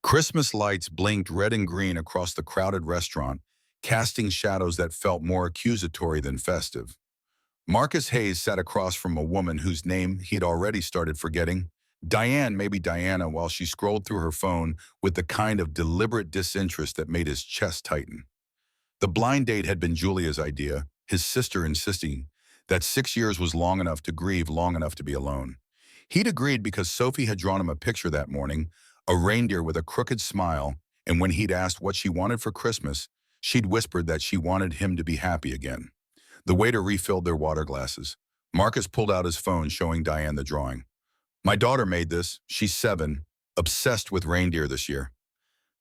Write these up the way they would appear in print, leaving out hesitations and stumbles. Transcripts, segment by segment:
Christmas lights blinked red and green across the crowded restaurant, casting shadows that felt more accusatory than festive. Marcus Hayes sat across from a woman whose name he'd already started forgetting. Diane, maybe Diana, while she scrolled through her phone with the kind of deliberate disinterest that made his chest tighten. The blind date had been Julia's idea, his sister insisting that 6 years was long enough to grieve, long enough to be alone. He'd agreed because Sophie had drawn him a picture that morning, a reindeer with a crooked smile, and when he'd asked what she wanted for Christmas, she'd whispered that she wanted him to be happy again. The waiter refilled their water glasses. Marcus pulled out his phone, showing Diane the drawing. My daughter made this. She's 7, obsessed with reindeer this year.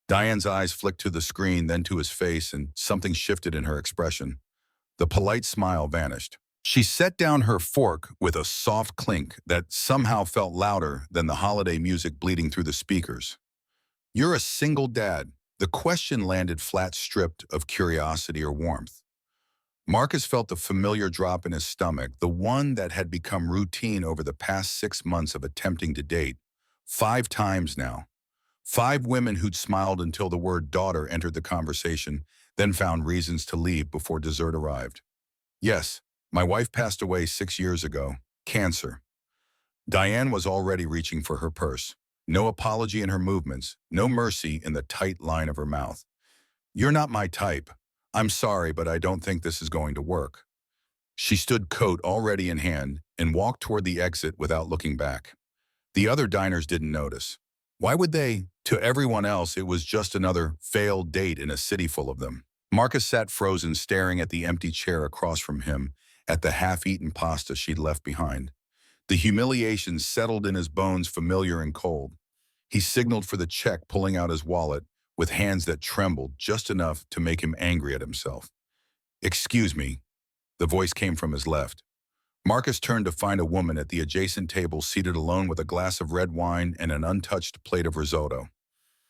Diane's eyes flicked to the screen, then to his face, and something shifted in her expression. The polite smile vanished. She set down her fork with a soft clink that somehow felt louder than the holiday music bleeding through the speakers. You're a single dad. The question landed flat, stripped of curiosity or warmth. Marcus felt the familiar drop in his stomach, the one that had become routine over the past 6 months of attempting to date. 5 times now. 5 women who'd smiled until the word daughter entered the conversation, then found reasons to leave before dessert arrived. Yes, my wife passed away 6 years ago. Cancer. Diane was already reaching for her purse. No apology in her movements, no mercy in the tight line of her mouth. You're not my type. I'm sorry, but I don't think this is going to work. She stood, coat already in hand, and walked toward the exit without looking back. The other diners didn't notice. Why would they? To everyone else, it was just another failed date in a city full of them. Marcus sat frozen, staring at the empty chair across from him, at the half-eaten pasta she'd left behind. The humiliation settled in his bones, familiar and cold. He signaled for the check, pulling out his wallet, with hands that trembled just enough to make him angry at himself. Excuse me. The voice came from his left. Marcus turned to find a woman at the adjacent table, seated alone with a glass of red wine and an untouched plate of risotto.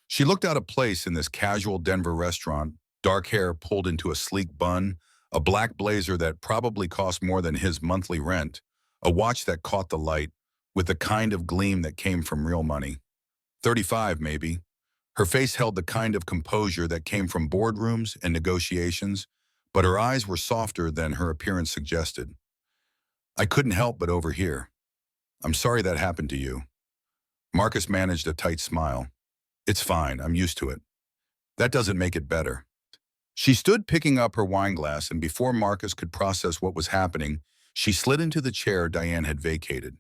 She looked out of place in this casual Denver restaurant, dark hair pulled into a sleek bun, a black blazer that probably cost more than his monthly rent, a watch that caught the light, with the kind of gleam that came from real money. 35, maybe. Her face held the kind of composure that came from boardrooms and negotiations, but her eyes were softer than her appearance suggested. I couldn't help but overhear. I'm sorry that happened to you. Marcus managed a tight smile. It's fine, I'm used to it. That doesn't make it better. She stood picking up her wine glass, and before Marcus could process what was happening, she slid into the chair Diane had vacated.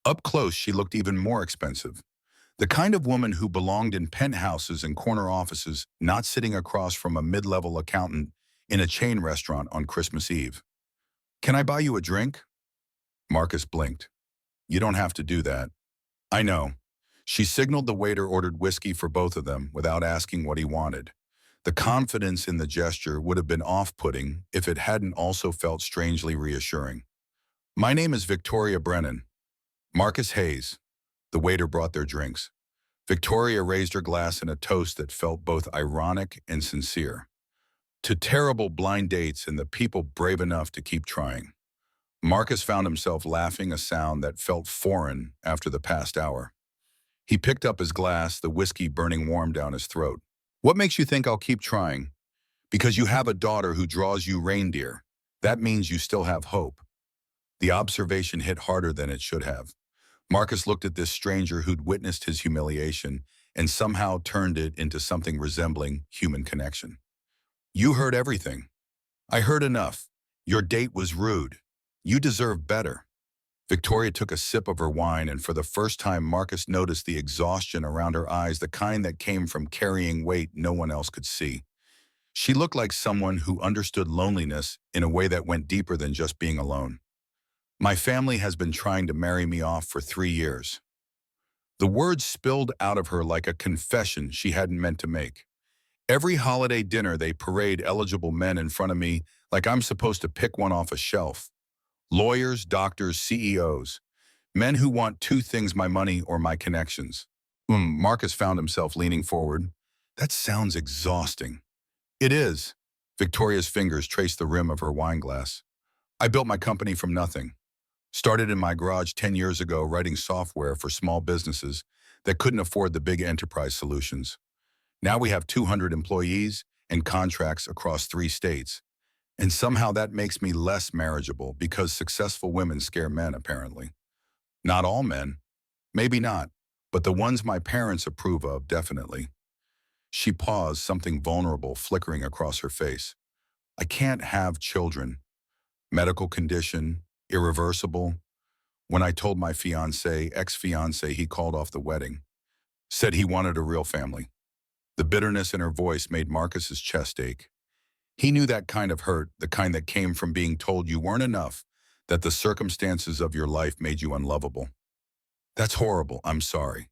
Up close, she looked even more expensive. The kind of woman who belonged in penthouses and corner offices, not sitting across from a mid-level accountant in a chain restaurant on Christmas Eve. Can I buy you a drink? Marcus blinked. You don't have to do that. I know. She signaled the waiter ordered whiskey for both of them without asking what he wanted. The confidence in the gesture would have been off-putting if it hadn't also felt strangely reassuring. My name is Victoria Brennan. Marcus Hayes. The waiter brought their drinks. Victoria raised her glass in a toast that felt both ironic and sincere. To terrible blind dates and the people brave enough to keep trying. Marcus found himself laughing, a sound that felt foreign after the past hour. He picked up his glass, the whiskey burning warm down his throat. What makes you think I'll keep trying? Because you have a daughter who draws you reindeer. That means you still have hope. The observation hit harder than it should have. Marcus looked at this stranger who'd witnessed his humiliation and somehow turned it into something resembling human connection. You heard everything. I heard enough. Your date was rude. You deserve better. Victoria took a sip of her wine, and for the first time Marcus noticed the exhaustion around her eyes, the kind that came from carrying weight no one else could see. She looked like someone who understood loneliness in a way that went deeper than just being alone. My family has been trying to marry me off for 3 years. The words spilled out of her like a confession she hadn't meant to make. Every holiday dinner they parade eligible men in front of me like I'm supposed to pick one off a shelf. Lawyers, doctors, CEOs. Men who want 2 things, my money or my connections. Marcus found himself leaning forward. That sounds exhausting. It is. Victoria's fingers traced the rim of her wine glass. I built my company from nothing. Started in my garage 10 years ago writing software for small businesses that couldn't afford the big enterprise solutions. Now we have 200 employees and contracts across 3 states. And somehow that makes me less marriageable because successful women scare men, apparently. Not all men, maybe not, but the ones my parents approve of, definitely. She paused, something vulnerable flickering across her face. I can't have children. Medical condition, irreversible. When I told my ex-fiance, he called off the wedding. Said he wanted a real family. The bitterness in her voice made Marcus's chest ache. He knew that kind of hurt, the kind that came from being told you weren't enough, that the circumstances of your life made you unlovable. That's horrible, I'm sorry.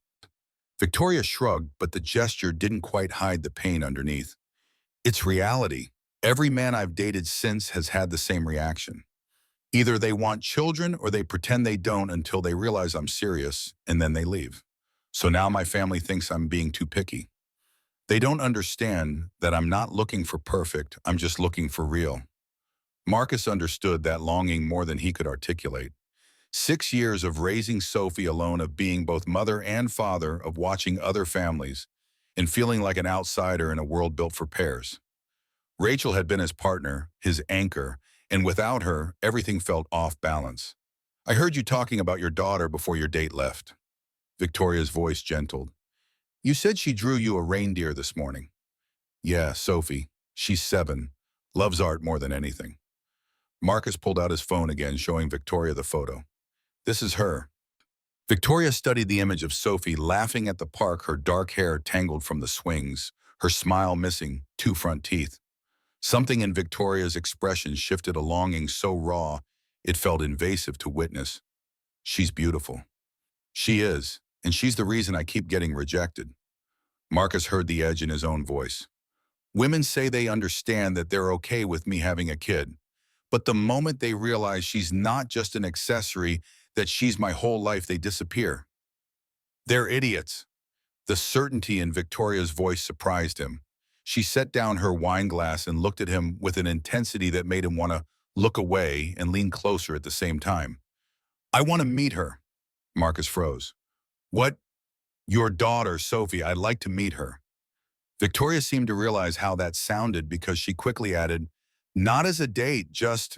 Victoria shrugged, but the gesture didn't quite hide the pain underneath. It's reality. Every man I've dated since has had the same reaction. Either they want children or they pretend they don't until they realize I'm serious, and then they leave. So now my family thinks I'm being too picky. They don't understand that I'm not looking for perfect, I'm just looking for real. Marcus understood that longing more than he could articulate. 6 years of raising Sophie alone, of being both mother and father, of watching other families, and feeling like an outsider in a world built for pairs. Rachel had been his partner, his anchor, and without her, everything felt off balance. I heard you talking about your daughter before your date left. Victoria's voice gentled. You said she drew you a reindeer this morning. Yeah, Sophie. She's 7. Loves art more than anything. Marcus pulled out his phone again, showing Victoria the photo. This is her. Victoria studied the image of Sophie laughing at the park, her dark hair tangled from the swings, her smile missing 2 front teeth. Something in Victoria's expression shifted, a longing so raw it felt invasive to witness. She's beautiful. She is, and she's the reason I keep getting rejected. Marcus heard the edge in his own voice. Women say they understand that they're okay with me having a kid, but the moment they realize she's not just an accessory, that she's my whole life, they disappear. They're idiots. The certainty in Victoria's voice surprised him. She set down her wine glass and looked at him with an intensity that made him want to look away and lean closer at the same time. I want to meet her. Marcus froze. What? Your daughter, Sophie. I'd like to meet her. Victoria seemed to realize how that sounded because she quickly added, not as a date, just,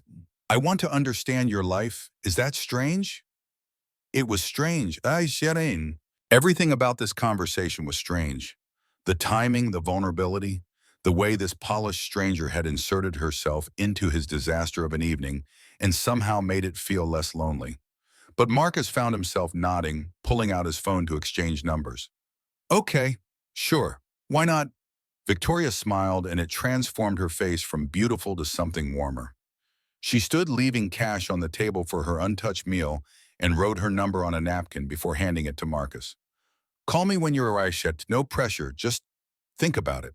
I want to understand your life. Is that strange? It was strange. Ay, Shireen. Everything about this conversation was strange. The timing, the vulnerability, the way this polished stranger had inserted herself into his disaster of an evening and somehow made it feel less lonely. But Marcus found himself nodding, pulling out his phone to exchange numbers. Okay, sure, why not? Victoria smiled, and it transformed her face from beautiful to something warmer. She stood, leaving cash on the table for her untouched meal, and wrote her number on a napkin before handing it to Marcus. Call me when you're Aishet, no pressure, just think about it.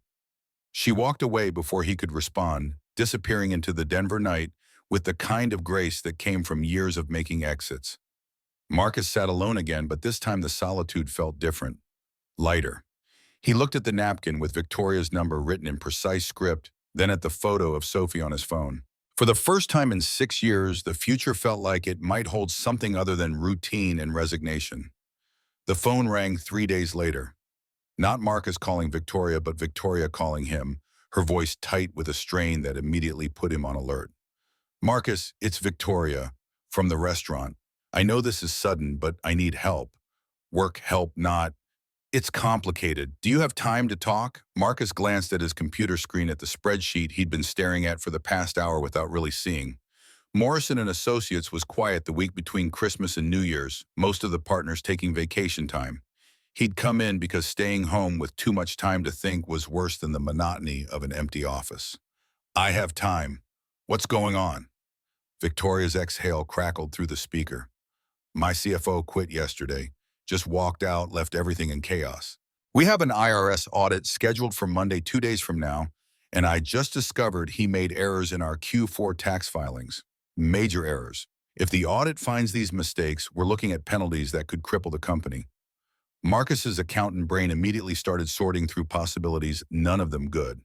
She walked away before he could respond, disappearing into the Denver night with the kind of grace that came from years of making exits. Marcus sat alone again, but this time the solitude felt different, lighter. He looked at the napkin with Victoria's number written in precise script, then at the photo of Sophie on his phone. For the first time in 6 years, the future felt like it might hold something other than routine and resignation. The phone rang 3 days later. Not Marcus calling Victoria, but Victoria calling him, her voice tight with a strain that immediately put him on alert. Marcus, it's Victoria, from the restaurant. I know this is sudden, but I need help. Work help, not. It's complicated. Do you have time to talk? Marcus glanced at his computer screen, at the spreadsheet he'd been staring at for the past hour without really seeing. Morrison and Associates was quiet the week between Christmas and New Year's, most of the partners taking vacation time. He'd come in because staying home with too much time to think was worse than the monotony of an empty office. I have time. What's going on? Victoria's exhale crackled through the speaker. My CFO quit yesterday. Just walked out, left everything in chaos. We have an IRS audit scheduled for Monday, 2 days from now, and I just discovered he made errors in our Q4 tax filings. Major errors. If the audit finds these mistakes, we're looking at penalties that could cripple the company. Marcus's accountant brain immediately started sorting through possibilities, none of them good.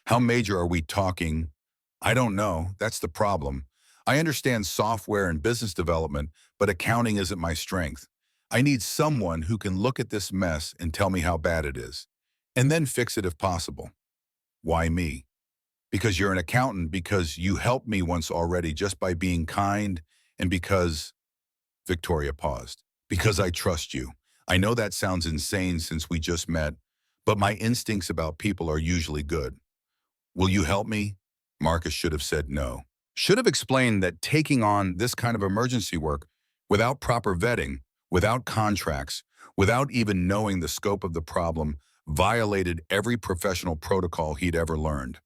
How major are we talking? I don't know. That's the problem. I understand software and business development, but accounting isn't my strength. I need someone who can look at this mess and tell me how bad it is. And then fix it if possible. Why me? Because you're an accountant, because you helped me once already just by being kind, and because Victoria paused. Because I trust you. I know that sounds insane since we just met, but my instincts about people are usually good. Will you help me? Marcus should have said no. Should have explained that taking on this kind of emergency work without proper vetting, without contracts, without even knowing the scope of the problem, violated every professional protocol he'd ever learned.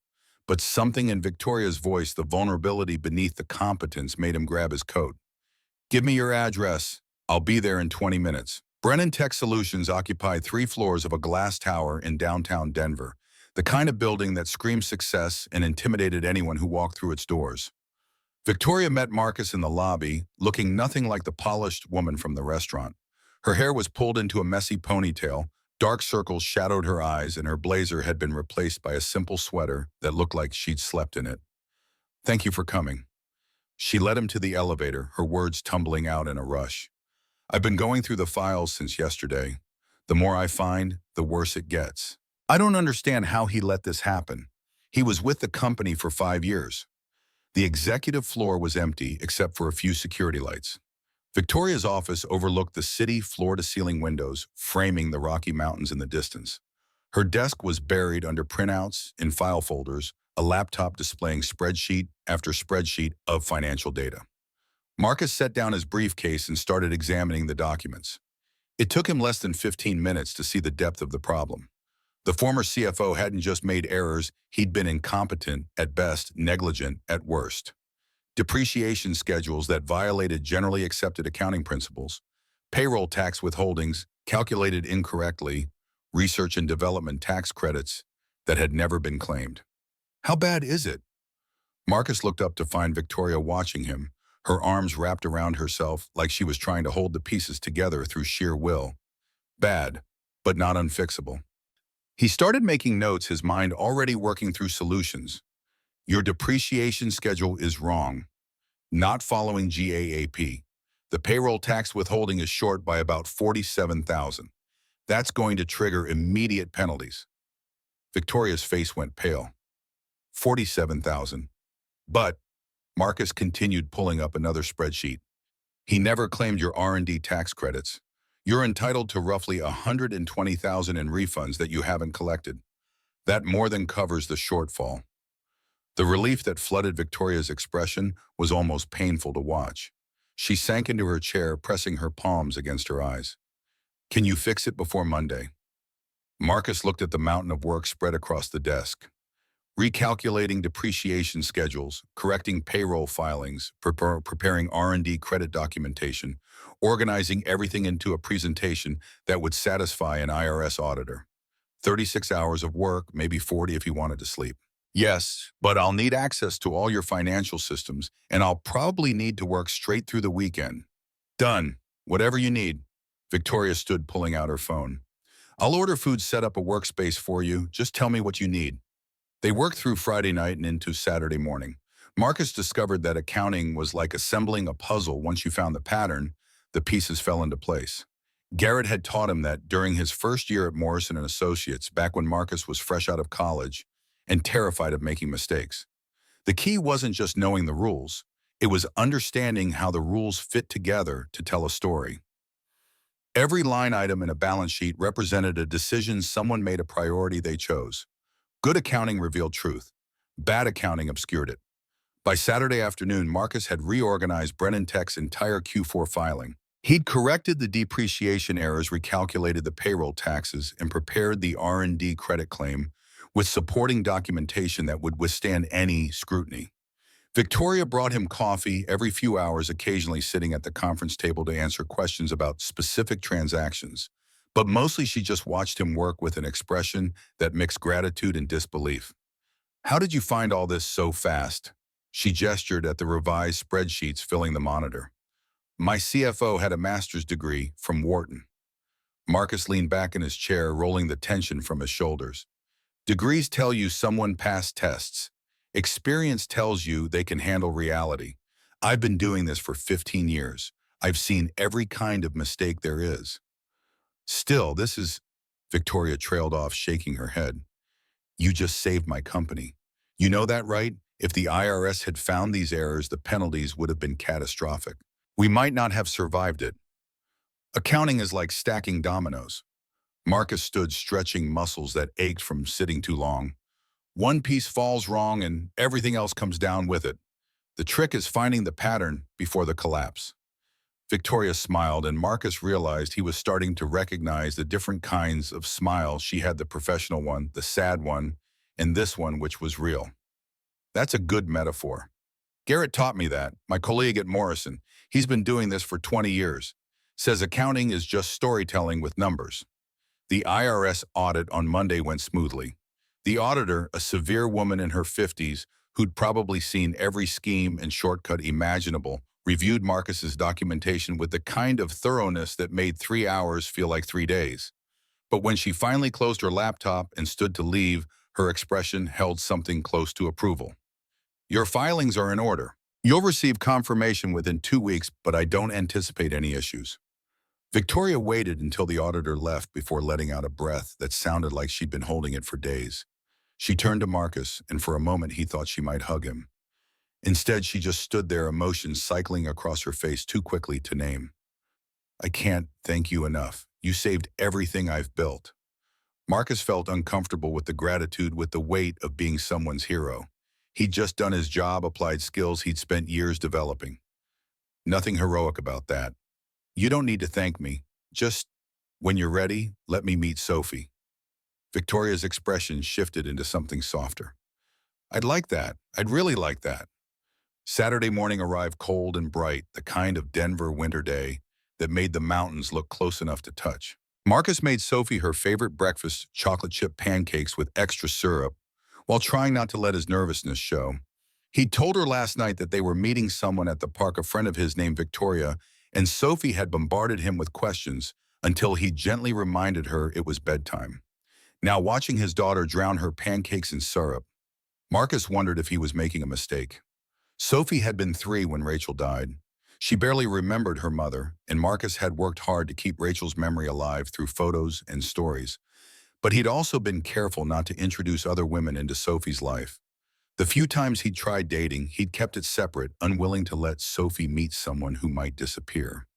But something in Victoria's voice, the vulnerability beneath the competence, made him grab his coat. Give me your address. I'll be there in 20 minutes. Brennan Tech Solutions occupied 3 floors of a glass tower in downtown Denver, the kind of building that screamed success and intimidated anyone who walked through its doors. Victoria met Marcus in the lobby, looking nothing like the polished woman from the restaurant. Her hair was pulled into a messy ponytail, dark circles shadowed her eyes, and her blazer had been replaced by a simple sweater that looked like she'd slept in it. Thank you for coming. She led him to the elevator, her words tumbling out in a rush. I've been going through the files since yesterday. The more I find, the worse it gets. I don't understand how he let this happen. He was with the company for 5 years. The executive floor was empty except for a few security lights. Victoria's office overlooked the city floor-to-ceiling windows, framing the Rocky Mountains in the distance. Her desk was buried under printouts in file folders, a laptop displaying spreadsheet after spreadsheet of financial data. Marcus set down his briefcase and started examining the documents. It took him less than 15 minutes to see the depth of the problem. The former CFO hadn't just made errors, he'd been incompetent at best, negligent at worst. Depreciation schedules that violated generally accepted accounting principles, payroll tax withholdings calculated incorrectly, research and development tax credits that had never been claimed. How bad is it? Marcus looked up to find Victoria watching him, her arms wrapped around herself like she was trying to hold the pieces together through sheer will. Bad, but not unfixable. He started making notes, his mind already working through solutions. Your depreciation schedule is wrong, not following GAAP. The payroll tax withholding is short by about $47,000. That's going to trigger immediate penalties. Victoria's face went pale. $47,000. But Marcus continued pulling up another spreadsheet. He never claimed your R&D tax credits. You're entitled to roughly $120,000 in refunds that you haven't collected. That more than covers the shortfall. The relief that flooded Victoria's expression was almost painful to watch. She sank into her chair, pressing her palms against her eyes. Can you fix it before Monday? Marcus looked at the mountain of work spread across the desk. Recalculating depreciation schedules, correcting payroll filings, preparing R&D credit documentation, organizing everything into a presentation that would satisfy an IRS auditor. 36 hours of work, maybe 40 if he wanted to sleep. Yes, but I'll need access to all your financial systems, and I'll probably need to work straight through the weekend. Done. Whatever you need. Victoria stood, pulling out her phone. I'll order food, set up a workspace for you. Just tell me what you need. They worked through Friday night and into Saturday morning. Marcus discovered that accounting was like assembling a puzzle. Once you found the pattern, the pieces fell into place. Garrett had taught him that during his first year at Morrison and Associates, back when Marcus was fresh out of college and terrified of making mistakes. The key wasn't just knowing the rules. It was understanding how the rules fit together to tell a story. Every line item in a balance sheet represented a decision someone made, a priority they chose. Good accounting revealed truth. Bad accounting obscured it. By Saturday afternoon, Marcus had reorganized Brennan Tech's entire Q4 filing. He'd corrected the depreciation errors, recalculated the payroll taxes, and prepared the R&D credit claim with supporting documentation that would withstand any scrutiny. Victoria brought him coffee every few hours, occasionally sitting at the conference table to answer questions about specific transactions. But mostly she just watched him work with an expression that mixed gratitude and disbelief. How did you find all this so fast? She gestured at the revised spreadsheets filling the monitor. My CFO had a master's degree from Wharton. Marcus leaned back in his chair, rolling the tension from his shoulders. Degrees tell you someone passed tests. Experience tells you they can handle reality. I've been doing this for 15 years. I've seen every kind of mistake there is. Still, this is... Victoria trailed off, shaking her head. You just saved my company. You know that, right? If the IRS had found these errors, the penalties would have been catastrophic. We might not have survived it. Accounting is like stacking dominoes. Marcus stood stretching muscles that ached from sitting too long. One piece falls wrong and everything else comes down with it. The trick is finding the pattern before the collapse. Victoria smiled, and Marcus realized he was starting to recognize the different kinds of smiles. She had the professional one, the sad one, and this one, which was real. That's a good metaphor. Garrett taught me that, my colleague at Morrison. He's been doing this for 20 years. Says accounting is just storytelling with numbers. The IRS audit on Monday went smoothly. The auditor, a severe woman in her 50s, who'd probably seen every scheme and shortcut imaginable, reviewed Marcus's documentation with the kind of thoroughness that made 3 hours feel like 3 days. But when she finally closed her laptop and stood to leave, her expression held something close to approval. Your filings are in order. You'll receive confirmation within 2 weeks, but I don't anticipate any issues. Victoria waited until the auditor left before letting out a breath that sounded like she'd been holding it for days. She turned to Marcus, and for a moment he thought she might hug him. Instead, she just stood there, emotions cycling across her face too quickly to name. I can't thank you enough. You saved everything I've built. Marcus felt uncomfortable with the gratitude, with the weight of being someone's hero. He'd just done his job, applied skills he'd spent years developing. Nothing heroic about that. You don't need to thank me. Just, when you're ready, let me meet Sophie. Victoria's expression shifted into something softer. I'd like that. I'd really like that. Saturday morning arrived cold and bright, the kind of Denver winter day that made the mountains look close enough to touch. Marcus made Sophie her favorite breakfast, chocolate chip pancakes with extra syrup, while trying not to let his nervousness show. He told her last night that they were meeting someone at the park, a friend of his named Victoria, and Sophie had bombarded him with questions until he gently reminded her it was bedtime. Now, watching his daughter drown her pancakes in syrup, Marcus wondered if he was making a mistake. Sophie had been 3 when Rachel died. She barely remembered her mother, and Marcus had worked hard to keep Rachel's memory alive through photos and stories. But he'd also been careful not to introduce other women into Sophie's life. The few times he'd tried dating, he'd kept it separate, unwilling to let Sophie meet someone who might disappear.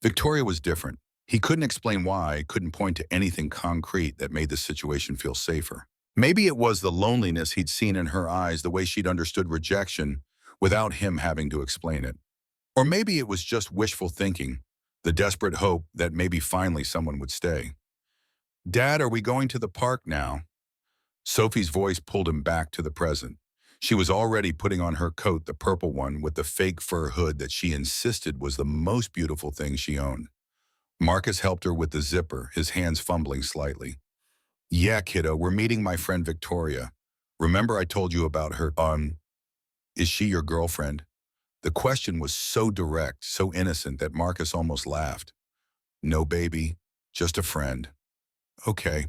Victoria was different. He couldn't explain why, couldn't point to anything concrete that made the situation feel safer. Maybe it was the loneliness he'd seen in her eyes, the way she'd understood rejection without him having to explain it. Or maybe it was just wishful thinking, the desperate hope that maybe finally someone would stay. Dad, are we going to the park now? Sophie's voice pulled him back to the present. She was already putting on her coat, the purple one with the fake fur hood that she insisted was the most beautiful thing she owned. Marcus helped her with the zipper, his hands fumbling slightly. Yeah, kiddo, we're meeting my friend Victoria. Remember I told you about her? Is she your girlfriend? The question was so direct, so innocent that Marcus almost laughed. No, baby, just a friend. Okay.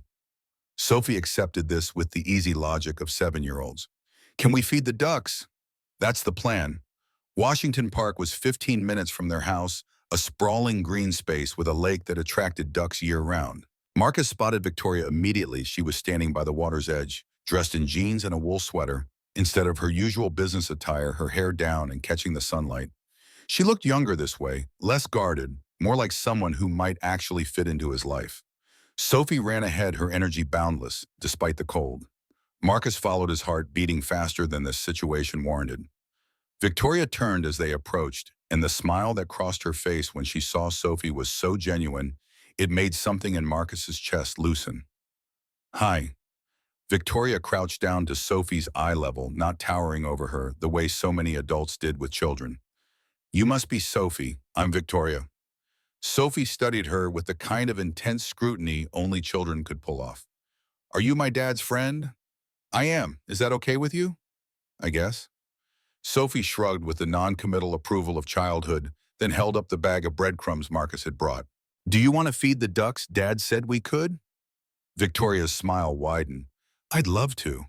Sophie accepted this with the easy logic of 7-year-olds. Can we feed the ducks? That's the plan. Washington Park was 15 minutes from their house, a sprawling green space with a lake that attracted ducks year-round. Marcus spotted Victoria immediately. She was standing by the water's edge, dressed in jeans and a wool sweater, instead of her usual business attire, her hair down and catching the sunlight. She looked younger this way, less guarded, more like someone who might actually fit into his life. Sophie ran ahead, her energy boundless, despite the cold. Marcus followed, his heart beating faster than the situation warranted. Victoria turned as they approached, and the smile that crossed her face when she saw Sophie was so genuine, it made something in Marcus's chest loosen. Hi. Victoria crouched down to Sophie's eye level, not towering over her the way so many adults did with children. You must be Sophie. I'm Victoria. Sophie studied her with the kind of intense scrutiny only children could pull off. Are you my dad's friend? I am. Is that okay with you? I guess. Sophie shrugged with the non-committal approval of childhood, then held up the bag of breadcrumbs Marcus had brought. Do you want to feed the ducks? Dad said we could? Victoria's smile widened. I'd love to.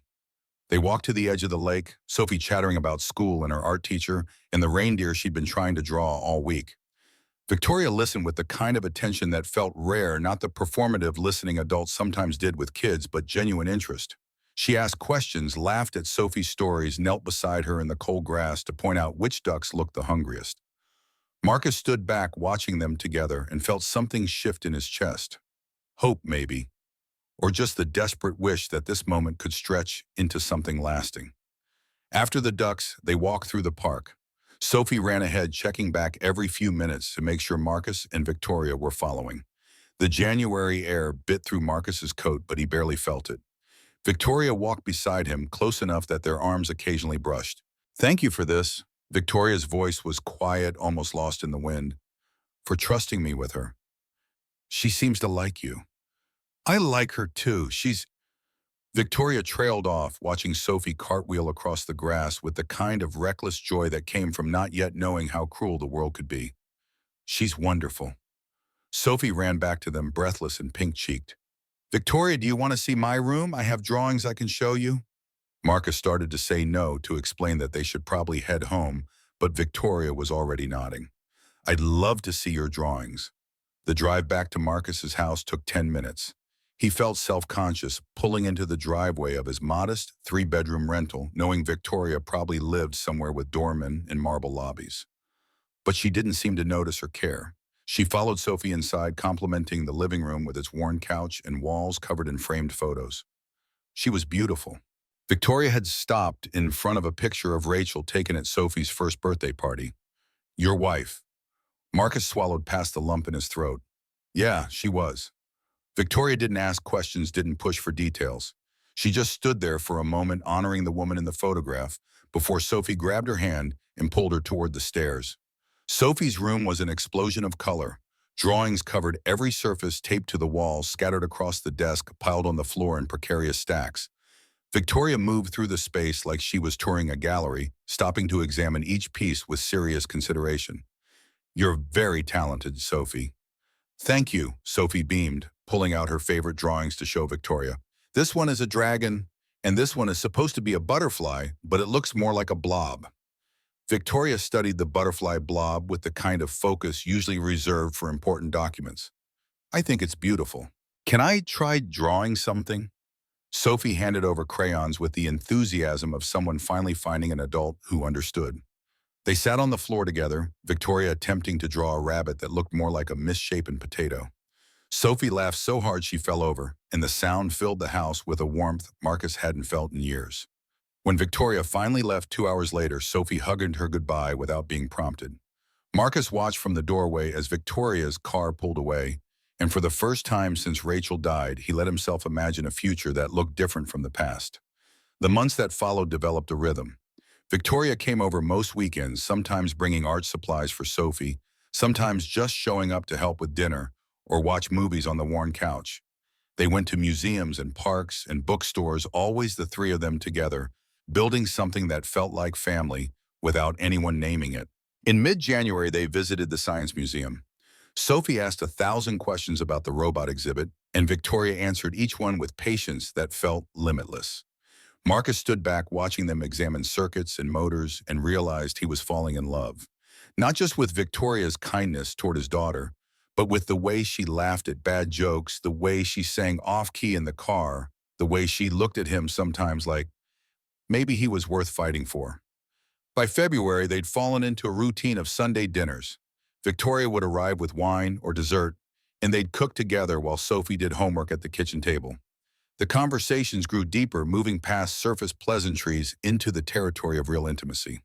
They walked to the edge of the lake, Sophie chattering about school and her art teacher and the reindeer she'd been trying to draw all week. Victoria listened with the kind of attention that felt rare, not the performative listening adults sometimes did with kids, but genuine interest. She asked questions, laughed at Sophie's stories, knelt beside her in the cold grass to point out which ducks looked the hungriest. Marcus stood back watching them together and felt something shift in his chest. Hope, maybe, or just the desperate wish that this moment could stretch into something lasting. After the ducks, they walked through the park. Sophie ran ahead, checking back every few minutes to make sure Marcus and Victoria were following. The January air bit through Marcus's coat, but he barely felt it. Victoria walked beside him, close enough that their arms occasionally brushed. "Thank you for this." Victoria's voice was quiet, almost lost in the wind. "For trusting me with her. She seems to like you." "I like her too. She's—" Victoria trailed off, watching Sophie cartwheel across the grass with the kind of reckless joy that came from not yet knowing how cruel the world could be. "She's wonderful." Sophie ran back to them, breathless and pink-cheeked. "Victoria, do you want to see my room? I have drawings I can show you." Marcus started to say no, to explain that they should probably head home, but Victoria was already nodding. "I'd love to see your drawings." The drive back to Marcus's house took 10 minutes. He felt self-conscious, pulling into the driveway of his modest three-bedroom rental, knowing Victoria probably lived somewhere with doormen and marble lobbies. But she didn't seem to notice or care. She followed Sophie inside, complimenting the living room with its worn couch and walls covered in framed photos. She was beautiful. Victoria had stopped in front of a picture of Rachel taken at Sophie's first birthday party. "Your wife." Marcus swallowed past the lump in his throat. "Yeah, she was." Victoria didn't ask questions, didn't push for details. She just stood there for a moment, honoring the woman in the photograph, before Sophie grabbed her hand and pulled her toward the stairs. Sophie's room was an explosion of color. Drawings covered every surface, taped to the walls, scattered across the desk, piled on the floor in precarious stacks. Victoria moved through the space like she was touring a gallery, stopping to examine each piece with serious consideration. "You're very talented, Sophie." "Thank you," Sophie beamed, pulling out her favorite drawings to show Victoria. "This one is a dragon, and this one is supposed to be a butterfly, but it looks more like a blob." Victoria studied the butterfly blob with the kind of focus usually reserved for important documents. "I think it's beautiful. Can I try drawing something?" Sophie handed over crayons with the enthusiasm of someone finally finding an adult who understood. They sat on the floor together, Victoria attempting to draw a rabbit that looked more like a misshapen potato. Sophie laughed so hard she fell over, and the sound filled the house with a warmth Marcus hadn't felt in years. When Victoria finally left 2 hours later, Sophie hugged her goodbye without being prompted. Marcus watched from the doorway as Victoria's car pulled away, and for the first time since Rachel died, he let himself imagine a future that looked different from the past. The months that followed developed a rhythm. Victoria came over most weekends, sometimes bringing art supplies for Sophie, sometimes just showing up to help with dinner or watch movies on the worn couch. They went to museums and parks and bookstores, always the three of them together, building something that felt like family without anyone naming it. In mid-January, they visited the Science Museum. Sophie asked 1,000 questions about the robot exhibit, and Victoria answered each one with patience that felt limitless. Marcus stood back watching them examine circuits and motors and realized he was falling in love. Not just with Victoria's kindness toward his daughter, but with the way she laughed at bad jokes, the way she sang off-key in the car, the way she looked at him sometimes like maybe he was worth fighting for. By February, they'd fallen into a routine of Sunday dinners. Victoria would arrive with wine or dessert, and they'd cook together while Sophie did homework at the kitchen table. The conversations grew deeper, moving past surface pleasantries into the territory of real intimacy.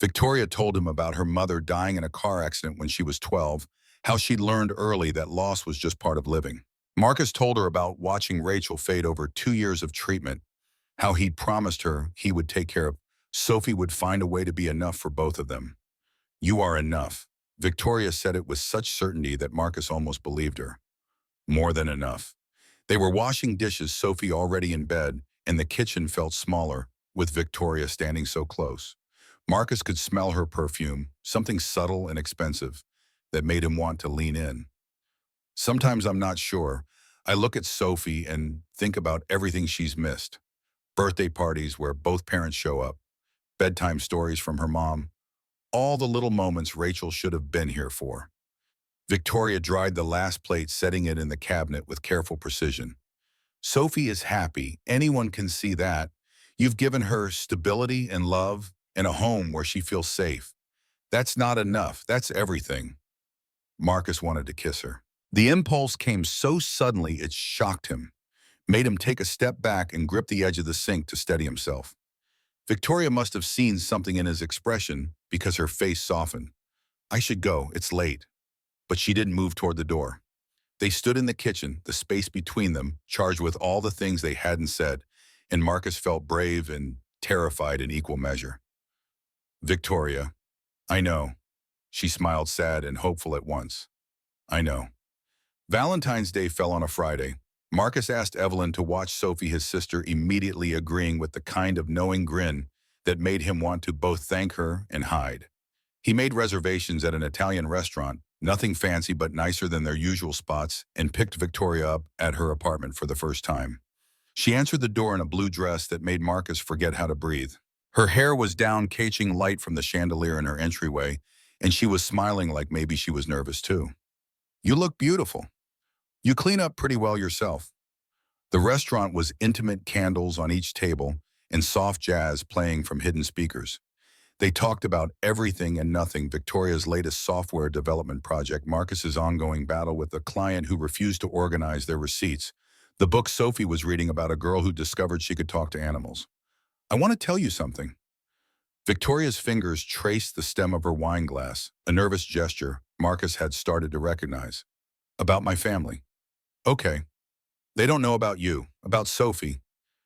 Victoria told him about her mother dying in a car accident when she was 12, how she'd learned early that loss was just part of living. Marcus told her about watching Rachel fade over 2 years of treatment, how he'd promised her he would take care of Sophie, would find a way to be enough for both of them. "You are enough." Victoria said it with such certainty that Marcus almost believed her. More than enough. They were washing dishes, Sophie already in bed, and the kitchen felt smaller, with Victoria standing so close. Marcus could smell her perfume, something subtle and expensive, that made him want to lean in. "Sometimes I'm not sure. I look at Sophie and think about everything she's missed. Birthday parties where both parents show up, bedtime stories from her mom, all the little moments Rachel should have been here for." Victoria dried the last plate, setting it in the cabinet with careful precision. Sophie is happy. Anyone can see that. You've given her stability and love and a home where she feels safe. That's not enough. That's everything. Marcus wanted to kiss her. The impulse came so suddenly it shocked him, made him take a step back and grip the edge of the sink to steady himself. Victoria must have seen something in his expression because her face softened. I should go, it's late. But she didn't move toward the door. They stood in the kitchen, the space between them, charged with all the things they hadn't said, and Marcus felt brave and terrified in equal measure. Victoria, I know. She smiled, sad and hopeful at once. I know. Valentine's Day fell on a Friday. Marcus asked Evelyn to watch Sophie, his sister, immediately agreeing with the kind of knowing grin that made him want to both thank her and hide. He made reservations at an Italian restaurant, nothing fancy but nicer than their usual spots, and picked Victoria up at her apartment for the first time. She answered the door in a blue dress that made Marcus forget how to breathe. Her hair was down, catching light from the chandelier in her entryway, and she was smiling like maybe she was nervous too. You look beautiful. You clean up pretty well yourself. The restaurant was intimate, candles on each table and soft jazz playing from hidden speakers. They talked about everything and nothing: Victoria's latest software development project, Marcus's ongoing battle with a client who refused to organize their receipts, the book Sophie was reading about a girl who discovered she could talk to animals. I want to tell you something. Victoria's fingers traced the stem of her wine glass, a nervous gesture Marcus had started to recognize. About my family. Okay. They don't know about you, about Sophie.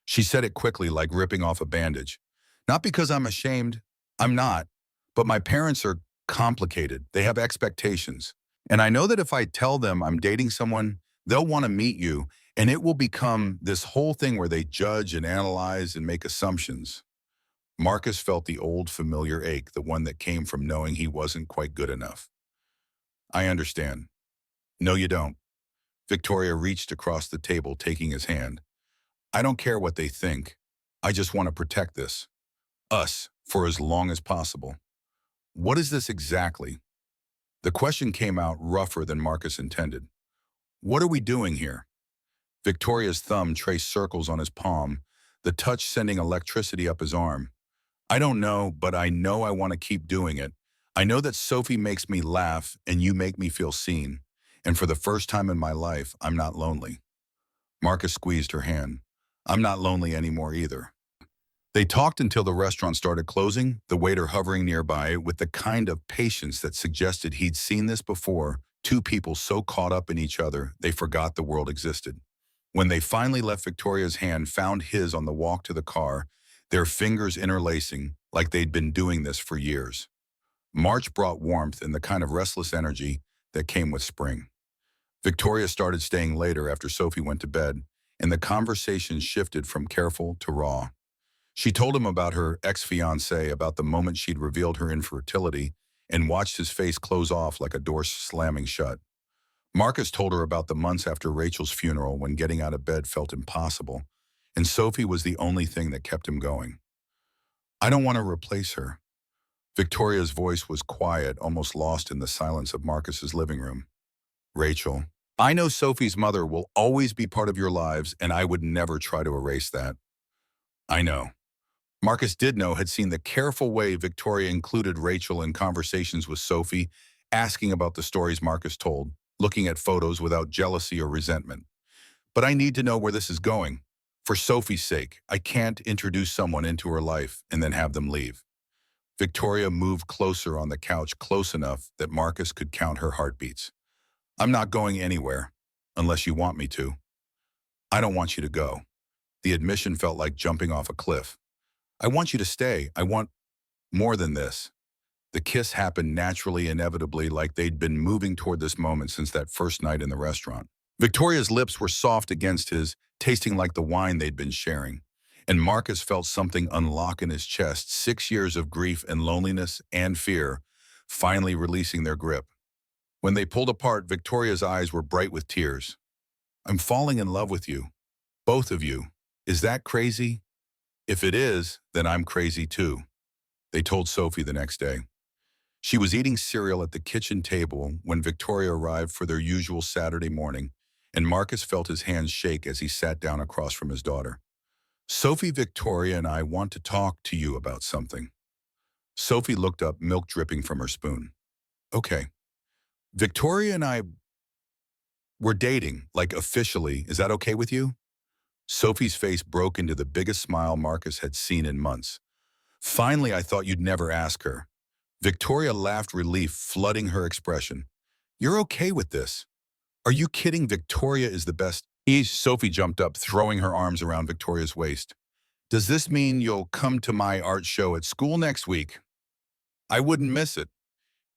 She said it quickly, like ripping off a bandage. Not because I'm ashamed. I'm not. But my parents are complicated. They have expectations. And I know that if I tell them I'm dating someone, they'll want to meet you, and it will become this whole thing where they judge and analyze and make assumptions. Marcus felt the old familiar ache, the one that came from knowing he wasn't quite good enough. I understand. No, you don't. Victoria reached across the table, taking his hand. I don't care what they think. I just want to protect this. Us, for as long as possible. What is this exactly? The question came out rougher than Marcus intended. What are we doing here? Victoria's thumb traced circles on his palm, the touch sending electricity up his arm. I don't know, but I know I want to keep doing it. I know that Sophie makes me laugh and you make me feel seen. And for the first time in my life, I'm not lonely. Marcus squeezed her hand. I'm not lonely anymore either. They talked until the restaurant started closing, the waiter hovering nearby with the kind of patience that suggested he'd seen this before, two people so caught up in each other they forgot the world existed. When they finally left, Victoria's hand found his on the walk to the car, their fingers interlacing like they'd been doing this for years. March brought warmth and the kind of restless energy that came with spring. Victoria started staying later after Sophie went to bed, and the conversation shifted from careful to raw. She told him about her ex-fiancé, about the moment she'd revealed her infertility, and watched his face close off like a door slamming shut. Marcus told her about the months after Rachel's funeral when getting out of bed felt impossible, and Sophie was the only thing that kept him going. I don't want to replace her. Victoria's voice was quiet, almost lost in the silence of Marcus's living room. Rachel, I know Sophie's mother will always be part of your lives, and I would never try to erase that. I know. Marcus did know, had seen the careful way Victoria included Rachel in conversations with Sophie, asking about the stories Marcus told, looking at photos without jealousy or resentment. But I need to know where this is going. For Sophie's sake, I can't introduce someone into her life and then have them leave. Victoria moved closer on the couch, close enough that Marcus could count her heartbeats. I'm not going anywhere, unless you want me to. I don't want you to go. The admission felt like jumping off a cliff. I want you to stay. I want more than this. The kiss happened naturally, inevitably, like they'd been moving toward this moment since that first night in the restaurant. Victoria's lips were soft against his, tasting like the wine they'd been sharing. And Marcus felt something unlock in his chest, 6 years of grief and loneliness and fear, finally releasing their grip. When they pulled apart, Victoria's eyes were bright with tears. I'm falling in love with you. Both of you. Is that crazy? If it is, then I'm crazy too, they told Sophie the next day. She was eating cereal at the kitchen table when Victoria arrived for their usual Saturday morning, and Marcus felt his hands shake as he sat down across from his daughter. Sophie, Victoria, and I want to talk to you about something. Sophie looked up, milk dripping from her spoon. Okay. Victoria and I were dating, like officially. Is that okay with you? Sophie's face broke into the biggest smile Marcus had seen in months. Finally, I thought you'd never ask her. Victoria laughed, relief flooding her expression. You're okay with this? Are you kidding? Victoria is the best. Sophie jumped up, throwing her arms around Victoria's waist. Does this mean you'll come to my art show at school next week? I wouldn't miss it.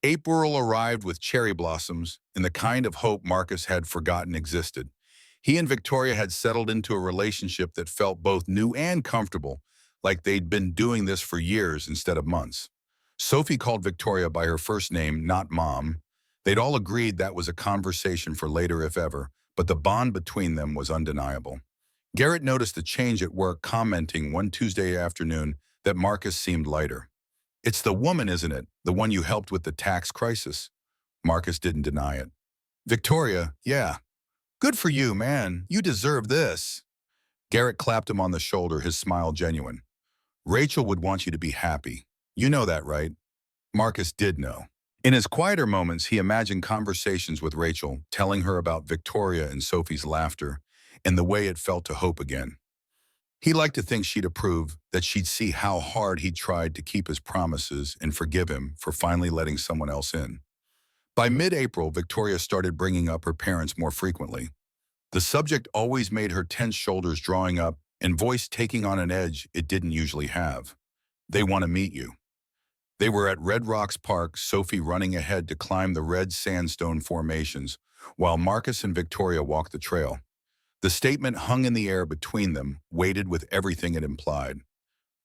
April arrived with cherry blossoms and the kind of hope Marcus had forgotten existed. He and Victoria had settled into a relationship that felt both new and comfortable, like they'd been doing this for years instead of months. Sophie called Victoria by her first name, not Mom. They'd all agreed that was a conversation for later if ever, but the bond between them was undeniable. Garrett noticed a change at work, commenting one Tuesday afternoon that Marcus seemed lighter. It's the woman, isn't it? The one you helped with the tax crisis? Marcus didn't deny it. Victoria, yeah. Good for you, man. You deserve this. Garrett clapped him on the shoulder, his smile genuine. Rachel would want you to be happy. You know that, right? Marcus did know. In his quieter moments, he imagined conversations with Rachel, telling her about Victoria and Sophie's laughter, and the way it felt to hope again. He liked to think she'd approve, that she'd see how hard he tried to keep his promises and forgive him for finally letting someone else in. By mid-April, Victoria started bringing up her parents more frequently. The subject always made her tense shoulders drawing up and voice taking on an edge it didn't usually have. They want to meet you. They were at Red Rocks Park, Sophie running ahead to climb the red sandstone formations, while Marcus and Victoria walked the trail. The statement hung in the air between them, weighted with everything it implied.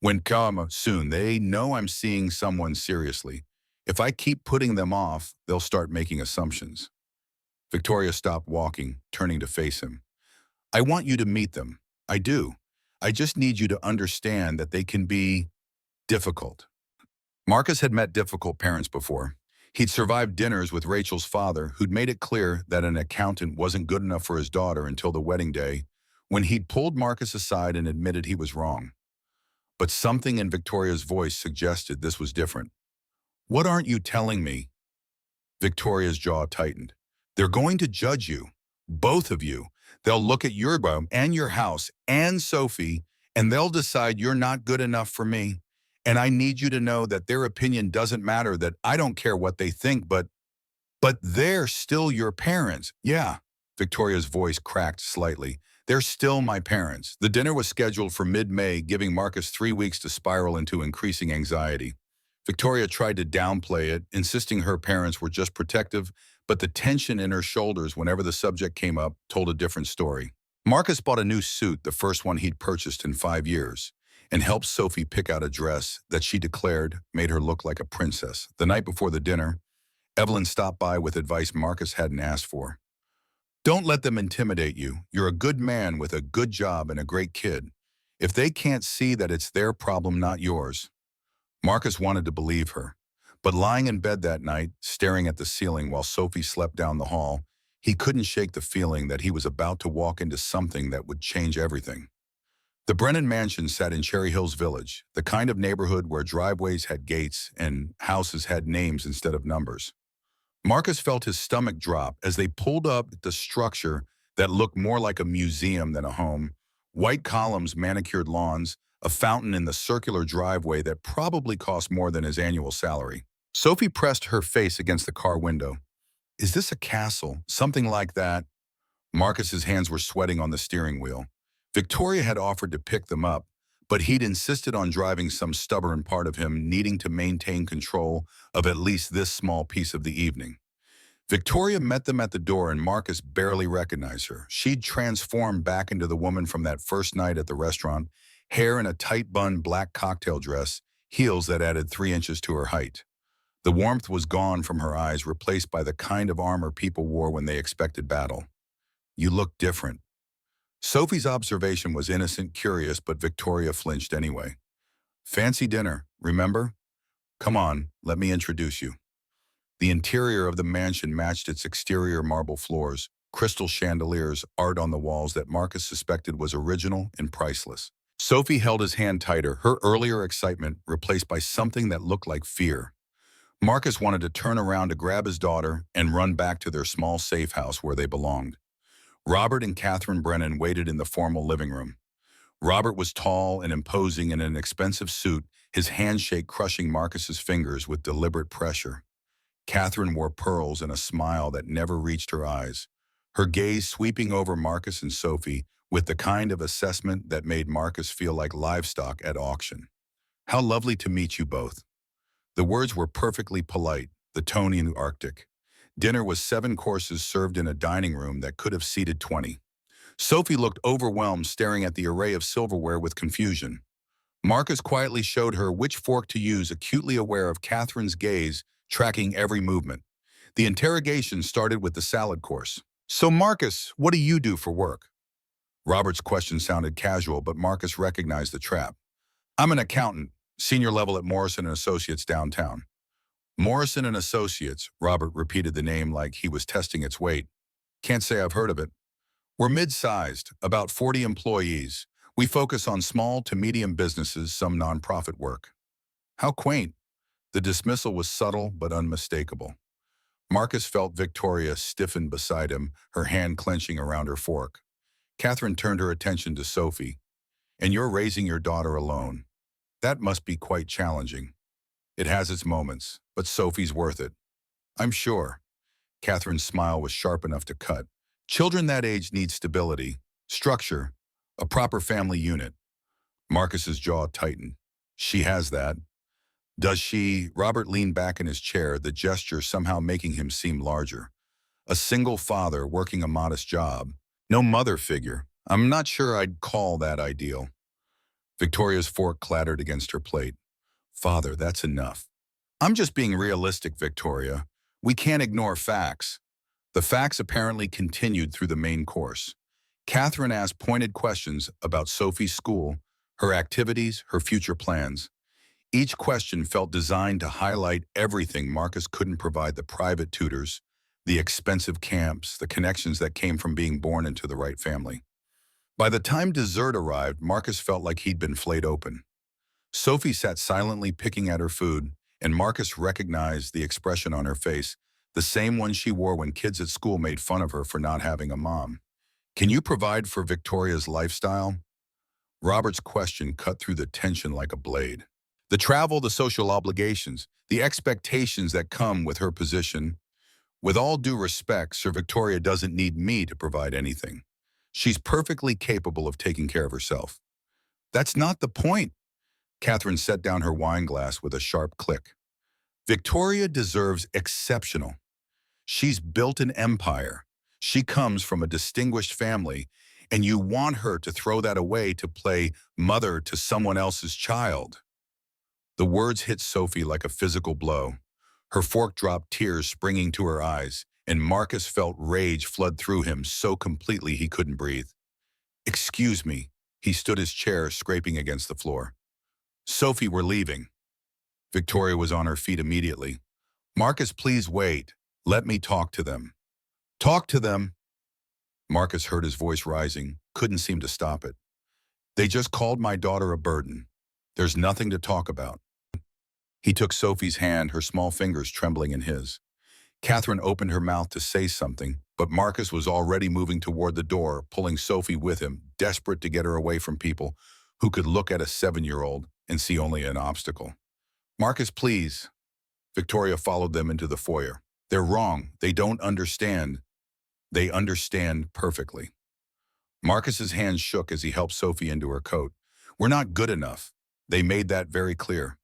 When come soon, they know I'm seeing someone seriously. If I keep putting them off, they'll start making assumptions. Victoria stopped walking, turning to face him. I want you to meet them. I do. I just need you to understand that they can be difficult. Marcus had met difficult parents before. He'd survived dinners with Rachel's father, who'd made it clear that an accountant wasn't good enough for his daughter until the wedding day, when he'd pulled Marcus aside and admitted he was wrong. But something in Victoria's voice suggested this was different. What aren't you telling me? Victoria's jaw tightened. They're going to judge you, both of you. They'll look at your room and your house and Sophie, and they'll decide you're not good enough for me. And I need you to know that their opinion doesn't matter, that I don't care what they think, but they're still your parents. Yeah, Victoria's voice cracked slightly. They're still my parents. The dinner was scheduled for mid-May, giving Marcus 3 weeks to spiral into increasing anxiety. Victoria tried to downplay it, insisting her parents were just protective, but the tension in her shoulders whenever the subject came up told a different story. Marcus bought a new suit, the first one he'd purchased in 5 years, and helped Sophie pick out a dress that she declared made her look like a princess. The night before the dinner, Evelyn stopped by with advice Marcus hadn't asked for. Don't let them intimidate you. You're a good man with a good job and a great kid. If they can't see that it's their problem, not yours. Marcus wanted to believe her, but lying in bed that night, staring at the ceiling while Sophie slept down the hall, he couldn't shake the feeling that he was about to walk into something that would change everything. The Brennan mansion sat in Cherry Hills Village, the kind of neighborhood where driveways had gates and houses had names instead of numbers. Marcus felt his stomach drop as they pulled up at the structure that looked more like a museum than a home. White columns, manicured lawns, a fountain in the circular driveway that probably cost more than his annual salary. Sophie pressed her face against the car window. Is this a castle? Something like that? Marcus's hands were sweating on the steering wheel. Victoria had offered to pick them up, but he'd insisted on driving, some stubborn part of him needing to maintain control of at least this small piece of the evening. Victoria met them at the door and Marcus barely recognized her. She'd transformed back into the woman from that first night at the restaurant, hair in a tight bun black cocktail dress, heels that added 3 inches to her height. The warmth was gone from her eyes, replaced by the kind of armor people wore when they expected battle. You look different. Sophie's observation was innocent, curious, but Victoria flinched anyway. Fancy dinner, remember? Come on, let me introduce you. The interior of the mansion matched its exterior marble floors, crystal chandeliers, art on the walls that Marcus suspected was original and priceless. Sophie held his hand tighter, her earlier excitement replaced by something that looked like fear. Marcus wanted to turn around to grab his daughter and run back to their small safe house where they belonged. Robert and Catherine Brennan waited in the formal living room. Robert was tall and imposing in an expensive suit, his handshake crushing Marcus's fingers with deliberate pressure. Catherine wore pearls and a smile that never reached her eyes, her gaze sweeping over Marcus and Sophie with the kind of assessment that made Marcus feel like livestock at auction. "How lovely to meet you both." The words were perfectly polite, the tone in the Arctic. Dinner was 7 courses served in a dining room that could have seated 20. Sophie looked overwhelmed, staring at the array of silverware with confusion. Marcus quietly showed her which fork to use, acutely aware of Catherine's gaze, tracking every movement. The interrogation started with the salad course. "So Marcus, what do you do for work?" Robert's question sounded casual, but Marcus recognized the trap. "I'm an accountant, senior level at Morrison and Associates downtown." Morrison and Associates, Robert repeated the name like he was testing its weight. "Can't say I've heard of it." "We're mid-sized, about 40 employees. We focus on small to medium businesses, some nonprofit work." "How quaint." The dismissal was subtle but unmistakable. Marcus felt Victoria stiffen beside him, her hand clenching around her fork. Catherine turned her attention to Sophie. "And you're raising your daughter alone. That must be quite challenging." "It has its moments, but Sophie's worth it." "I'm sure." Catherine's smile was sharp enough to cut. "Children that age need stability, structure, a proper family unit." Marcus's jaw tightened. "She has that." "Does she?" Robert leaned back in his chair, the gesture somehow making him seem larger. "A single father working a modest job. No mother figure. I'm not sure I'd call that ideal." Victoria's fork clattered against her plate. "Father, that's enough." "I'm just being realistic, Victoria. We can't ignore facts." The facts apparently continued through the main course. Catherine asked pointed questions about Sophie's school, her activities, her future plans. Each question felt designed to highlight everything Marcus couldn't provide: the private tutors, the expensive camps, the connections that came from being born into the right family. By the time dessert arrived, Marcus felt like he'd been flayed open. Sophie sat silently picking at her food, and Marcus recognized the expression on her face, the same one she wore when kids at school made fun of her for not having a mom. "Can you provide for Victoria's lifestyle?" Robert's question cut through the tension like a blade. "The travel, the social obligations, the expectations that come with her position. With all due respect, Sir Victoria doesn't need me to provide anything. She's perfectly capable of taking care of herself." "That's not the point." Catherine set down her wine glass with a sharp click. "Victoria deserves exceptional. She's built an empire. She comes from a distinguished family, and you want her to throw that away to play mother to someone else's child." The words hit Sophie like a physical blow. Her fork dropped, tears springing to her eyes, and Marcus felt rage flood through him so completely he couldn't breathe. "Excuse me." He stood his chair, scraping against the floor. "Sophie, we're leaving." Victoria was on her feet immediately. "Marcus, please wait. Let me talk to them." "Talk to them?" Marcus heard his voice rising, couldn't seem to stop it. "They just called my daughter a burden. There's nothing to talk about." He took Sophie's hand, her small fingers trembling in his. Catherine opened her mouth to say something, but Marcus was already moving toward the door, pulling Sophie with him, desperate to get her away from people who could look at a 7-year-old and see only an obstacle. "Marcus, please." Victoria followed them into the foyer. "They're wrong. They don't understand." "They understand perfectly." Marcus's hand shook as he helped Sophie into her coat. "We're not good enough. They made that very clear."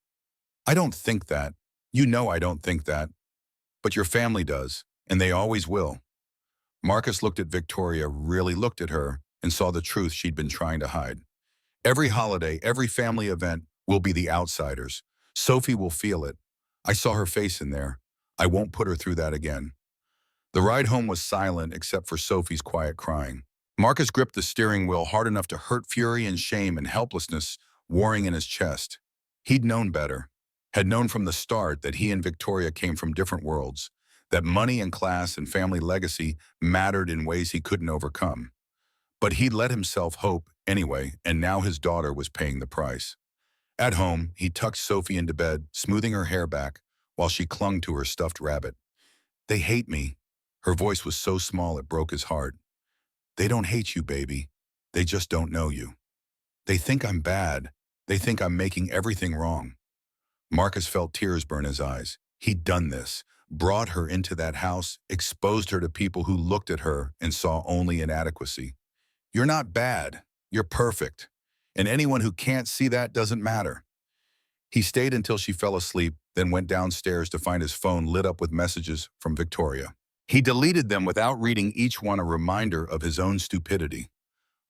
"I don't think that. You know I don't think that. But your family does, and they always will." Marcus looked at Victoria, really looked at her, and saw the truth she'd been trying to hide. "Every holiday, every family event, will be the outsiders. Sophie will feel it. I saw her face in there. I won't put her through that again." The ride home was silent except for Sophie's quiet crying. Marcus gripped the steering wheel hard enough to hurt fury and shame and helplessness warring in his chest. He'd known better. had known from the start that he and Victoria came from different worlds, that money and class and family legacy mattered in ways he couldn't overcome. But he'd let himself hope anyway, and now his daughter was paying the price. At home, he tucked Sophie into bed, smoothing her hair back while she clung to her stuffed rabbit. "They hate me." Her voice was so small it broke his heart. "They don't hate you, baby. They just don't know you. They think I'm bad. They think I'm making everything wrong." Marcus felt tears burn his eyes. He'd done this, brought her into that house, exposed her to people who looked at her and saw only inadequacy. "You're not bad. You're perfect. And anyone who can't see that doesn't matter." He stayed until she fell asleep, then went downstairs to find his phone lit up with messages from Victoria. He deleted them without reading each one, a reminder of his own stupidity.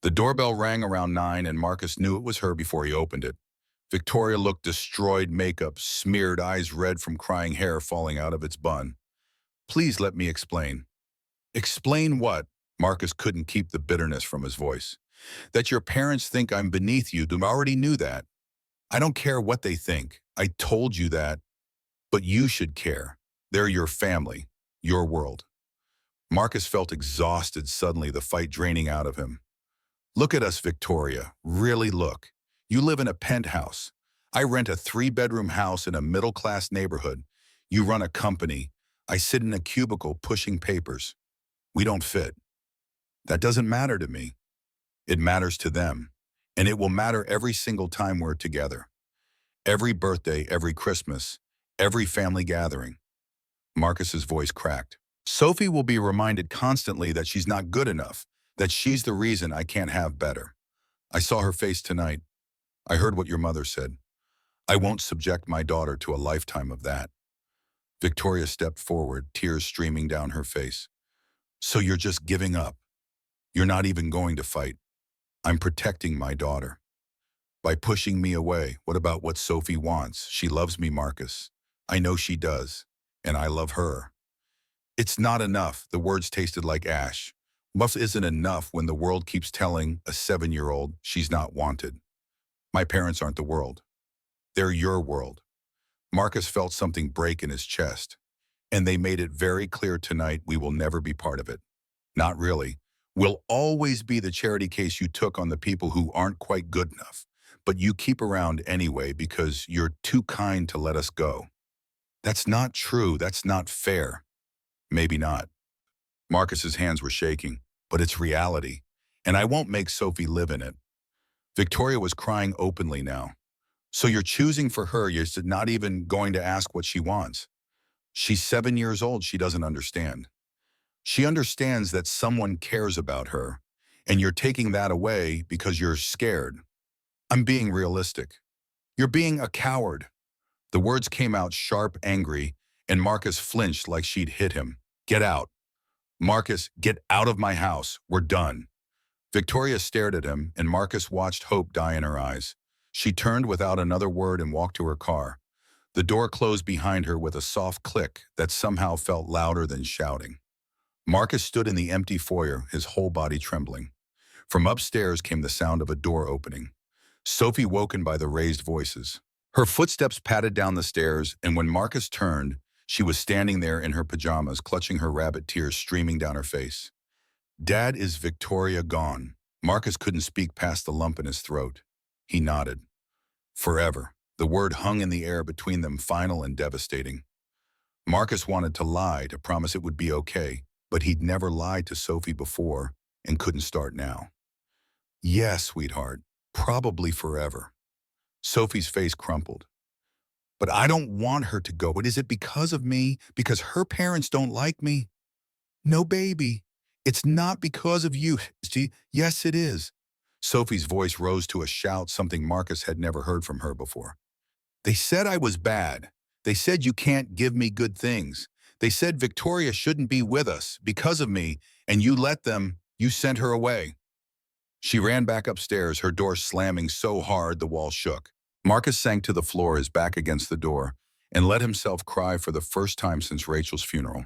The doorbell rang around 9 and Marcus knew it was her before he opened it. Victoria looked destroyed, makeup smeared, eyes red from crying, hair falling out of its bun. "Please let me explain." "Explain what?" Marcus couldn't keep the bitterness from his voice. "That your parents think I'm beneath you. You already knew that. I don't care what they think. I told you that. But you should care. They're your family, your world." Marcus felt exhausted suddenly, the fight draining out of him. "Look at us, Victoria. Really look. You live in a penthouse. I rent a 3-bedroom house in a middle-class neighborhood. You run a company. I sit in a cubicle pushing papers. We don't fit. That doesn't matter to me. It matters to them. And it will matter every single time we're together. Every birthday, every Christmas, every family gathering." Marcus's voice cracked. "Sophie will be reminded constantly that she's not good enough, that she's the reason I can't have better. I saw her face tonight. I heard what your mother said. I won't subject my daughter to a lifetime of that." Victoria stepped forward, tears streaming down her face. "So you're just giving up? You're not even going to fight?" "I'm protecting my daughter." "By pushing me away? What about what Sophie wants? She loves me, Marcus. I know she does. And I love her." "It's not enough." The words tasted like ash. "Muff isn't enough when the world keeps telling a 7-year-old she's not wanted. My parents aren't the world. They're your world." Marcus felt something break in his chest. "And they made it very clear tonight we will never be part of it." "Not really. We'll always be the charity case you took on the people who aren't quite good enough. But you keep around anyway because you're too kind to let us go." "That's not true. That's not fair." "Maybe not." Marcus's hands were shaking. "But it's reality. And I won't make Sophie live in it." Victoria was crying openly now. "So you're choosing for her, you're not even going to ask what she wants." "She's 7 years old. She doesn't understand." "She understands that someone cares about her, and you're taking that away because you're scared." "I'm being realistic." "You're being a coward." The words came out sharp, angry, and Marcus flinched like she'd hit him. "Get out." "Marcus, get out of my house. We're done." Victoria stared at him, and Marcus watched hope die in her eyes. She turned without another word and walked to her car. The door closed behind her with a soft click that somehow felt louder than shouting. Marcus stood in the empty foyer, his whole body trembling. From upstairs came the sound of a door opening. Sophie woken by the raised voices. Her footsteps patted down the stairs, and when Marcus turned, she was standing there in her pajamas, clutching her rabbit, tears streaming down her face. "Dad, is Victoria gone?" Marcus couldn't speak past the lump in his throat. He nodded. "Forever." The word hung in the air between them, final and devastating. Marcus wanted to lie, to promise it would be okay, but he'd never lied to Sophie before and couldn't start now. "Yes, sweetheart, probably forever." Sophie's face crumpled. "But I don't want her to go. But is it because of me? Because her parents don't like me?" "No, baby. It's not because of you." "See, yes, it is." Sophie's voice rose to a shout, something Marcus had never heard from her before. "They said I was bad. They said you can't give me good things. They said Victoria shouldn't be with us because of me, and you let them. You sent her away." She ran back upstairs, her door slamming so hard the wall shook. Marcus sank to the floor, his back against the door, and let himself cry for the first time since Rachel's funeral.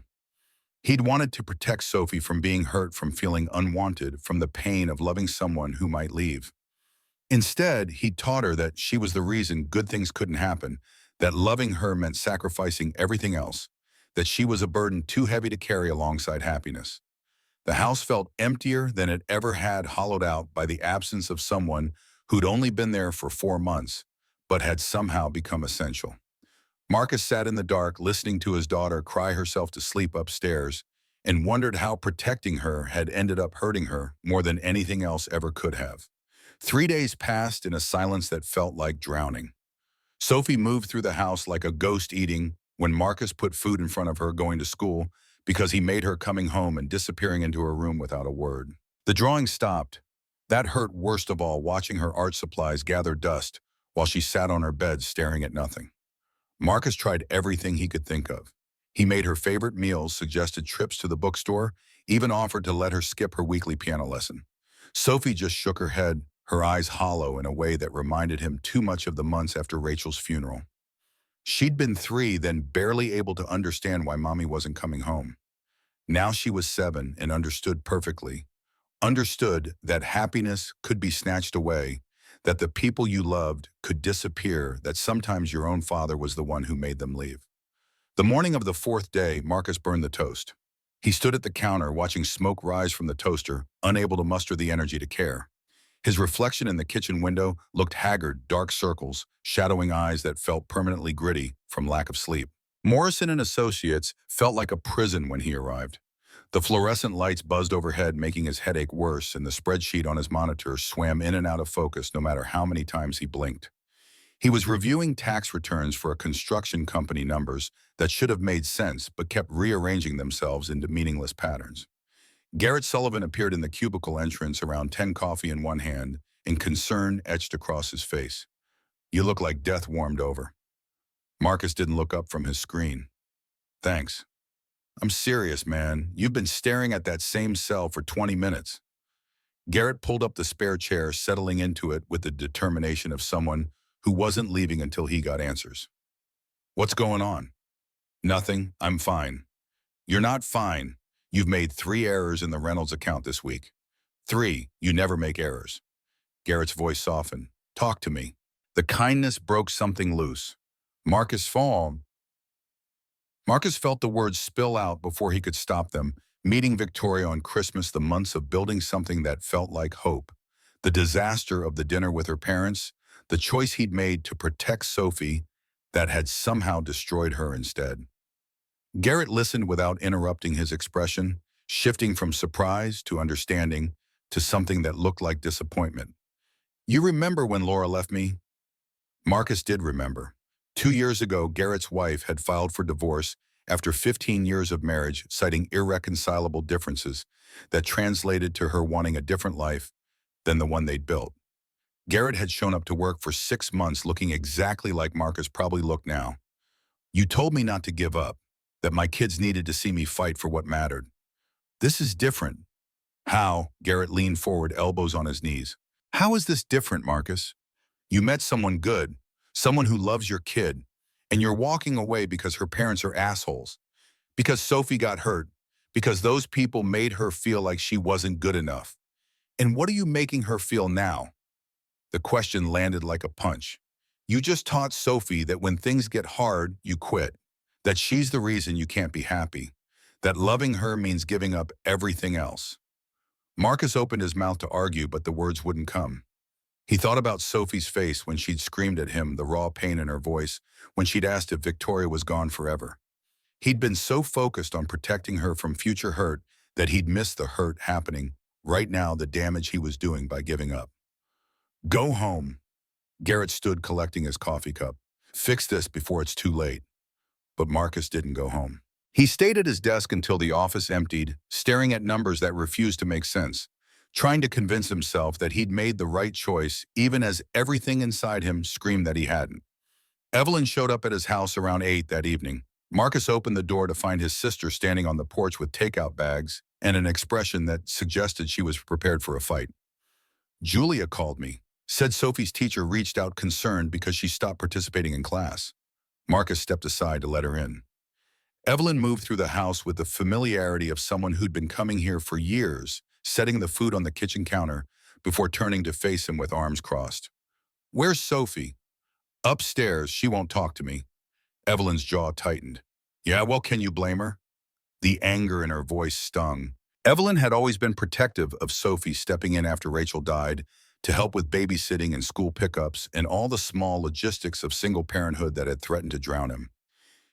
He'd wanted to protect Sophie from being hurt, from feeling unwanted, from the pain of loving someone who might leave. Instead, he'd taught her that she was the reason good things couldn't happen, that loving her meant sacrificing everything else, that she was a burden too heavy to carry alongside happiness. The house felt emptier than it ever had, hollowed out by the absence of someone who'd only been there for 4 months, but had somehow become essential. Marcus sat in the dark, listening to his daughter cry herself to sleep upstairs, and wondered how protecting her had ended up hurting her more than anything else ever could have. 3 days passed in a silence that felt like drowning. Sophie moved through the house like a ghost, eating when Marcus put food in front of her going to school, because he made her coming home and disappearing into her room without a word. The drawing stopped. That hurt worst of all, watching her art supplies gather dust while she sat on her bed staring at nothing. Marcus tried everything he could think of. He made her favorite meals, suggested trips to the bookstore, even offered to let her skip her weekly piano lesson. Sophie just shook her head, her eyes hollow in a way that reminded him too much of the months after Rachel's funeral. She'd been 3, then barely able to understand why mommy wasn't coming home. Now she was 7 and understood perfectly. Understood that happiness could be snatched away, that the people you loved could disappear, that sometimes your own father was the one who made them leave. The morning of the 4th day, Marcus burned the toast. He stood at the counter, watching smoke rise from the toaster, unable to muster the energy to care. His reflection in the kitchen window looked haggard, dark circles, shadowing eyes that felt permanently gritty from lack of sleep. Morrison and Associates felt like a prison when he arrived. The fluorescent lights buzzed overhead, making his headache worse, and the spreadsheet on his monitor swam in and out of focus no matter how many times he blinked. He was reviewing tax returns for a construction company, numbers that should have made sense but kept rearranging themselves into meaningless patterns. Garrett Sullivan appeared in the cubicle entrance, around 10 coffee in one hand, and concern etched across his face. "You look like death warmed over." Marcus didn't look up from his screen. "Thanks. I'm serious, man. You've been staring at that same cell for 20 minutes. Garrett pulled up the spare chair, settling into it with the determination of someone who wasn't leaving until he got answers. "What's going on?" "Nothing. I'm fine." "You're not fine. You've made 3 errors in the Reynolds account this week." "3. You never make errors." Garrett's voice softened. "Talk to me." The kindness broke something loose. Marcus Fall. Marcus felt the words spill out before he could stop them. Meeting Victoria on Christmas, the months of building something that felt like hope. The disaster of the dinner with her parents. The choice he'd made to protect Sophie that had somehow destroyed her instead. Garrett listened without interrupting his expression, shifting from surprise to understanding to something that looked like disappointment. "You remember when Laura left me?" Marcus did remember. 2 years ago, Garrett's wife had filed for divorce after 15 years of marriage, citing irreconcilable differences that translated to her wanting a different life than the one they'd built. Garrett had shown up to work for 6 months looking exactly like Marcus probably looked now. "You told me not to give up, that my kids needed to see me fight for what mattered. This is different." "How?" Garrett leaned forward, elbows on his knees. "How is this different, Marcus? You met someone good, someone who loves your kid, and you're walking away because her parents are assholes, because Sophie got hurt, because those people made her feel like she wasn't good enough. And what are you making her feel now?" The question landed like a punch. "You just taught Sophie that when things get hard, you quit, that she's the reason you can't be happy, that loving her means giving up everything else." Marcus opened his mouth to argue, but the words wouldn't come. He thought about Sophie's face when she'd screamed at him, the raw pain in her voice, when she'd asked if Victoria was gone forever. He'd been so focused on protecting her from future hurt that he'd missed the hurt happening right now, the damage he was doing by giving up. "Go home." Garrett stood, collecting his coffee cup. "Fix this before it's too late." But Marcus didn't go home. He stayed at his desk until the office emptied, staring at numbers that refused to make sense, trying to convince himself that he'd made the right choice, even as everything inside him screamed that he hadn't. Evelyn showed up at his house around 8 that evening. Marcus opened the door to find his sister standing on the porch with takeout bags and an expression that suggested she was prepared for a fight. "Julia called me, said Sophie's teacher reached out concerned because she stopped participating in class." Marcus stepped aside to let her in. Evelyn moved through the house with the familiarity of someone who'd been coming here for years, setting the food on the kitchen counter before turning to face him with arms crossed. "Where's Sophie?" Upstairs, she won't talk to me. Evelyn's jaw tightened. Yeah, well, can you blame her? The anger in her voice stung. Evelyn had always been protective of Sophie, stepping in after Rachel died to help with babysitting and school pickups and all the small logistics of single parenthood that had threatened to drown him.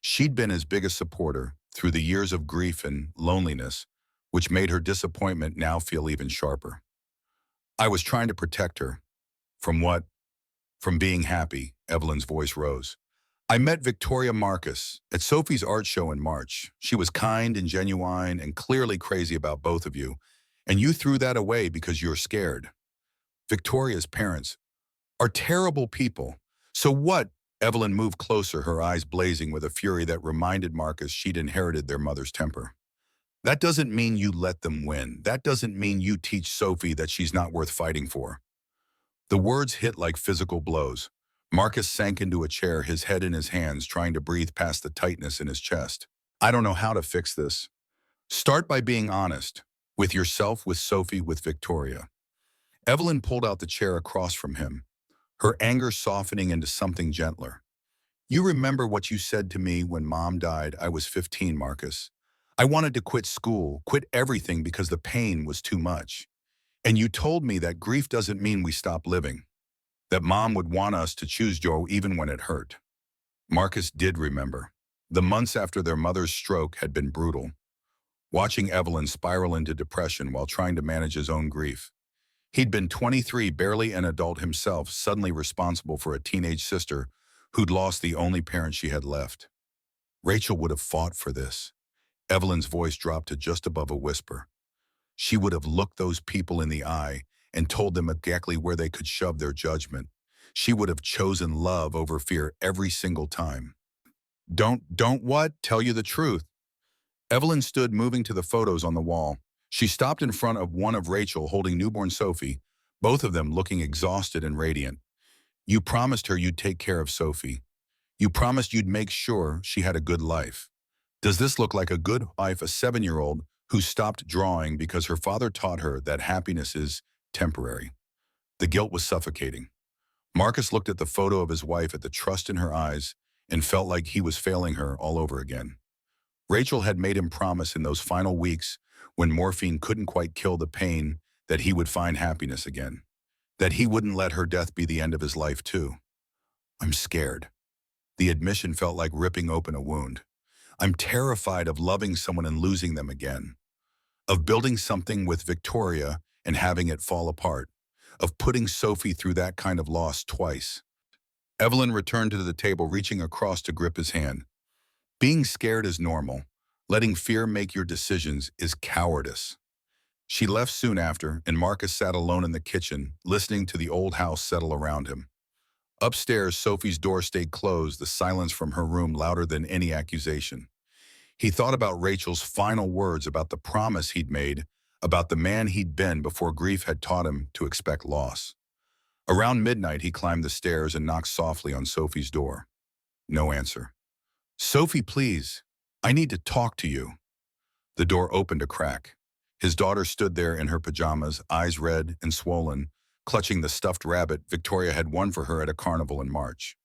She'd been his biggest supporter through the years of grief and loneliness, which made her disappointment now feel even sharper. I was trying to protect her. From what? From being happy, Evelyn's voice rose. I met Victoria Marcus at Sophie's art show in March. She was kind and genuine and clearly crazy about both of you, and you threw that away because you're scared. Victoria's parents are terrible people. So what? Evelyn moved closer, her eyes blazing with a fury that reminded Marcus she'd inherited their mother's temper. That doesn't mean you let them win. That doesn't mean you teach Sophie that she's not worth fighting for. The words hit like physical blows. Marcus sank into a chair, his head in his hands, trying to breathe past the tightness in his chest. I don't know how to fix this. Start by being honest. With yourself, with Sophie, with Victoria. Evelyn pulled out the chair across from him, her anger softening into something gentler. You remember what you said to me when Mom died? I was 15, Marcus. I wanted to quit school, quit everything because the pain was too much. And you told me that grief doesn't mean we stop living, that Mom would want us to choose Joe even when it hurt. Marcus did remember. The months after their mother's stroke had been brutal. Watching Evelyn spiral into depression while trying to manage his own grief. He'd been 23, barely an adult himself, suddenly responsible for a teenage sister who'd lost the only parent she had left. Rachel would have fought for this. Evelyn's voice dropped to just above a whisper. She would have looked those people in the eye and told them exactly where they could shove their judgment. She would have chosen love over fear every single time. Don't what? Tell you the truth. Evelyn stood, moving to the photos on the wall. She stopped in front of one of Rachel holding newborn Sophie, both of them looking exhausted and radiant. You promised her you'd take care of Sophie. You promised you'd make sure she had a good life. Does this look like a good life, a 7-year-old who stopped drawing because her father taught her that happiness is temporary? The guilt was suffocating. Marcus looked at the photo of his wife, at the trust in her eyes, and felt like he was failing her all over again. Rachel had made him promise in those final weeks when morphine couldn't quite kill the pain that he would find happiness again, that he wouldn't let her death be the end of his life too. I'm scared. The admission felt like ripping open a wound. I'm terrified of loving someone and losing them again, of building something with Victoria and having it fall apart, of putting Sophie through that kind of loss twice. Evelyn returned to the table, reaching across to grip his hand. Being scared is normal. Letting fear make your decisions is cowardice. She left soon after, and Marcus sat alone in the kitchen, listening to the old house settle around him. Upstairs, Sophie's door stayed closed, the silence from her room louder than any accusation. He thought about Rachel's final words, about the promise he'd made, about the man he'd been before grief had taught him to expect loss. Around midnight, he climbed the stairs and knocked softly on Sophie's door. No answer. Sophie, please. I need to talk to you. The door opened a crack. His daughter stood there in her pajamas, eyes red and swollen, clutching the stuffed rabbit Victoria had won for her at a carnival in March.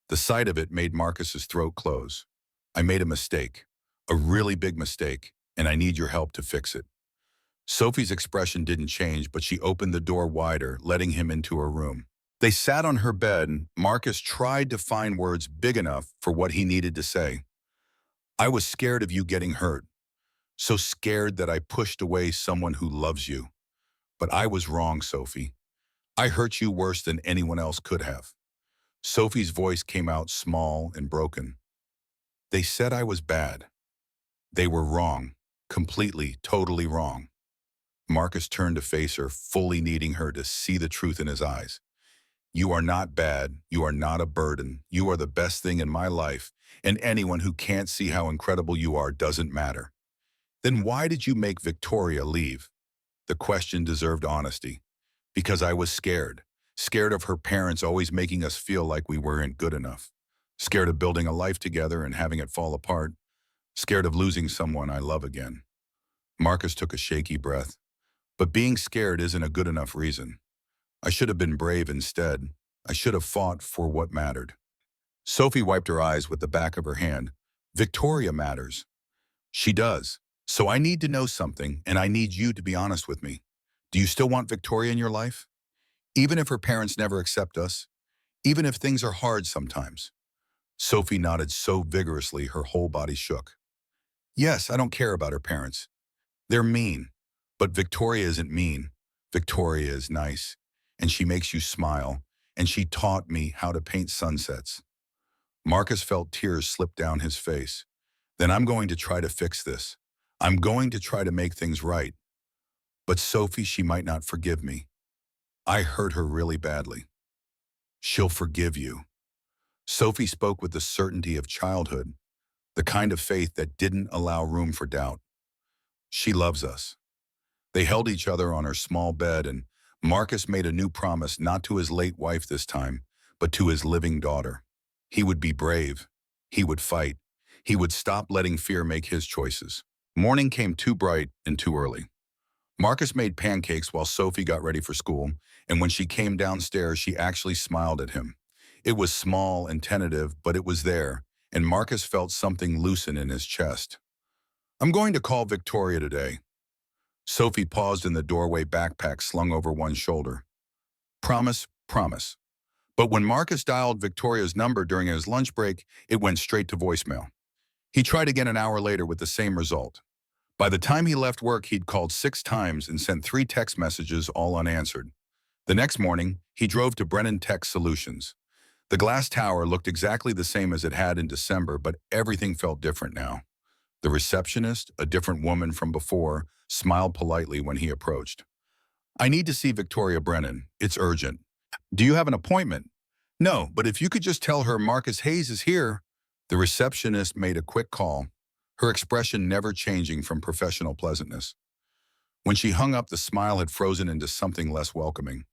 The sight of it made Marcus's throat close. I made a mistake, a really big mistake, and I need your help to fix it. Sophie's expression didn't change, but she opened the door wider, letting him into her room. They sat on her bed, and Marcus tried to find words big enough for what he needed to say. I was scared of you getting hurt, so scared that I pushed away someone who loves you. But I was wrong, Sophie. I hurt you worse than anyone else could have. Sophie's voice came out small and broken. They said I was bad. They were wrong, completely, totally wrong. Marcus turned to face her, fully needing her to see the truth in his eyes. You are not bad. You are not a burden. You are the best thing in my life, and anyone who can't see how incredible you are doesn't matter. Then why did you make Victoria leave? The question deserved honesty. Because I was scared. Scared of her parents always making us feel like we weren't good enough. Scared of building a life together and having it fall apart. Scared of losing someone I love again. Marcus took a shaky breath. But being scared isn't a good enough reason. I should have been brave instead. I should have fought for what mattered. Sophie wiped her eyes with the back of her hand. Victoria matters. She does. So I need to know something, and I need you to be honest with me. Do you still want Victoria in your life? Even if her parents never accept us? Even if things are hard sometimes? Sophie nodded so vigorously her whole body shook. Yes, I don't care about her parents. They're mean. But Victoria isn't mean. Victoria is nice. And she makes you smile. And she taught me how to paint sunsets. Marcus felt tears slip down his face. Then I'm going to try to fix this. I'm going to try to make things right. But Sophie, she might not forgive me. I hurt her really badly. She'll forgive you. Sophie spoke with the certainty of childhood, the kind of faith that didn't allow room for doubt. She loves us. They held each other on her small bed, and Marcus made a new promise not to his late wife this time, but to his living daughter. He would be brave. He would fight. He would stop letting fear make his choices. Morning came too bright and too early. Marcus made pancakes while Sophie got ready for school, and when she came downstairs, she actually smiled at him. It was small and tentative, but it was there, and Marcus felt something loosen in his chest. I'm going to call Victoria today. Sophie paused in the doorway, backpack slung over one shoulder. Promise, promise. But when Marcus dialed Victoria's number during his lunch break, it went straight to voicemail. He tried again an hour later with the same result. By the time he left work, he'd called 6 times and sent 3 text messages, all unanswered. The next morning, he drove to Brennan Tech Solutions. The glass tower looked exactly the same as it had in December, but everything felt different now. The receptionist, a different woman from before, smiled politely when he approached. I need to see Victoria Brennan. It's urgent. Do you have an appointment? No, but if you could just tell her Marcus Hayes is here. The receptionist made a quick call, her expression never changing from professional pleasantness. When she hung up, the smile had frozen into something less welcoming.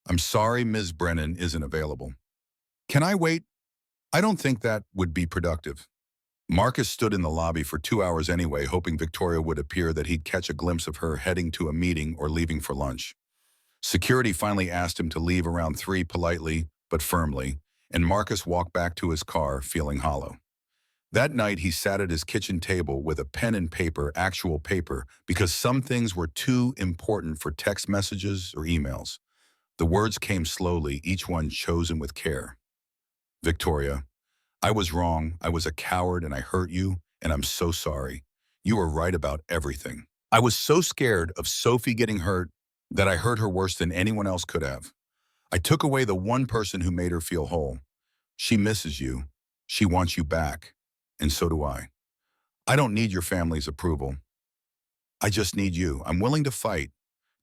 I'm sorry, Ms. Brennan isn't available. Can I wait? I don't think that would be productive. Marcus stood in the lobby for 2 hours anyway, hoping Victoria would appear, that he'd catch a glimpse of her heading to a meeting or leaving for lunch. Security finally asked him to leave around 3, politely but firmly, and Marcus walked back to his car feeling hollow. That night, he sat at his kitchen table with a pen and paper, actual paper, because some things were too important for text messages or emails. The words came slowly, each one chosen with care. Victoria, I was wrong. I was a coward and I hurt you, and I'm so sorry. You were right about everything. I was so scared of Sophie getting hurt that I hurt her worse than anyone else could have. I took away the one person who made her feel whole. She misses you. She wants you back. And so do I. I don't need your family's approval. I just need you. I'm willing to fight,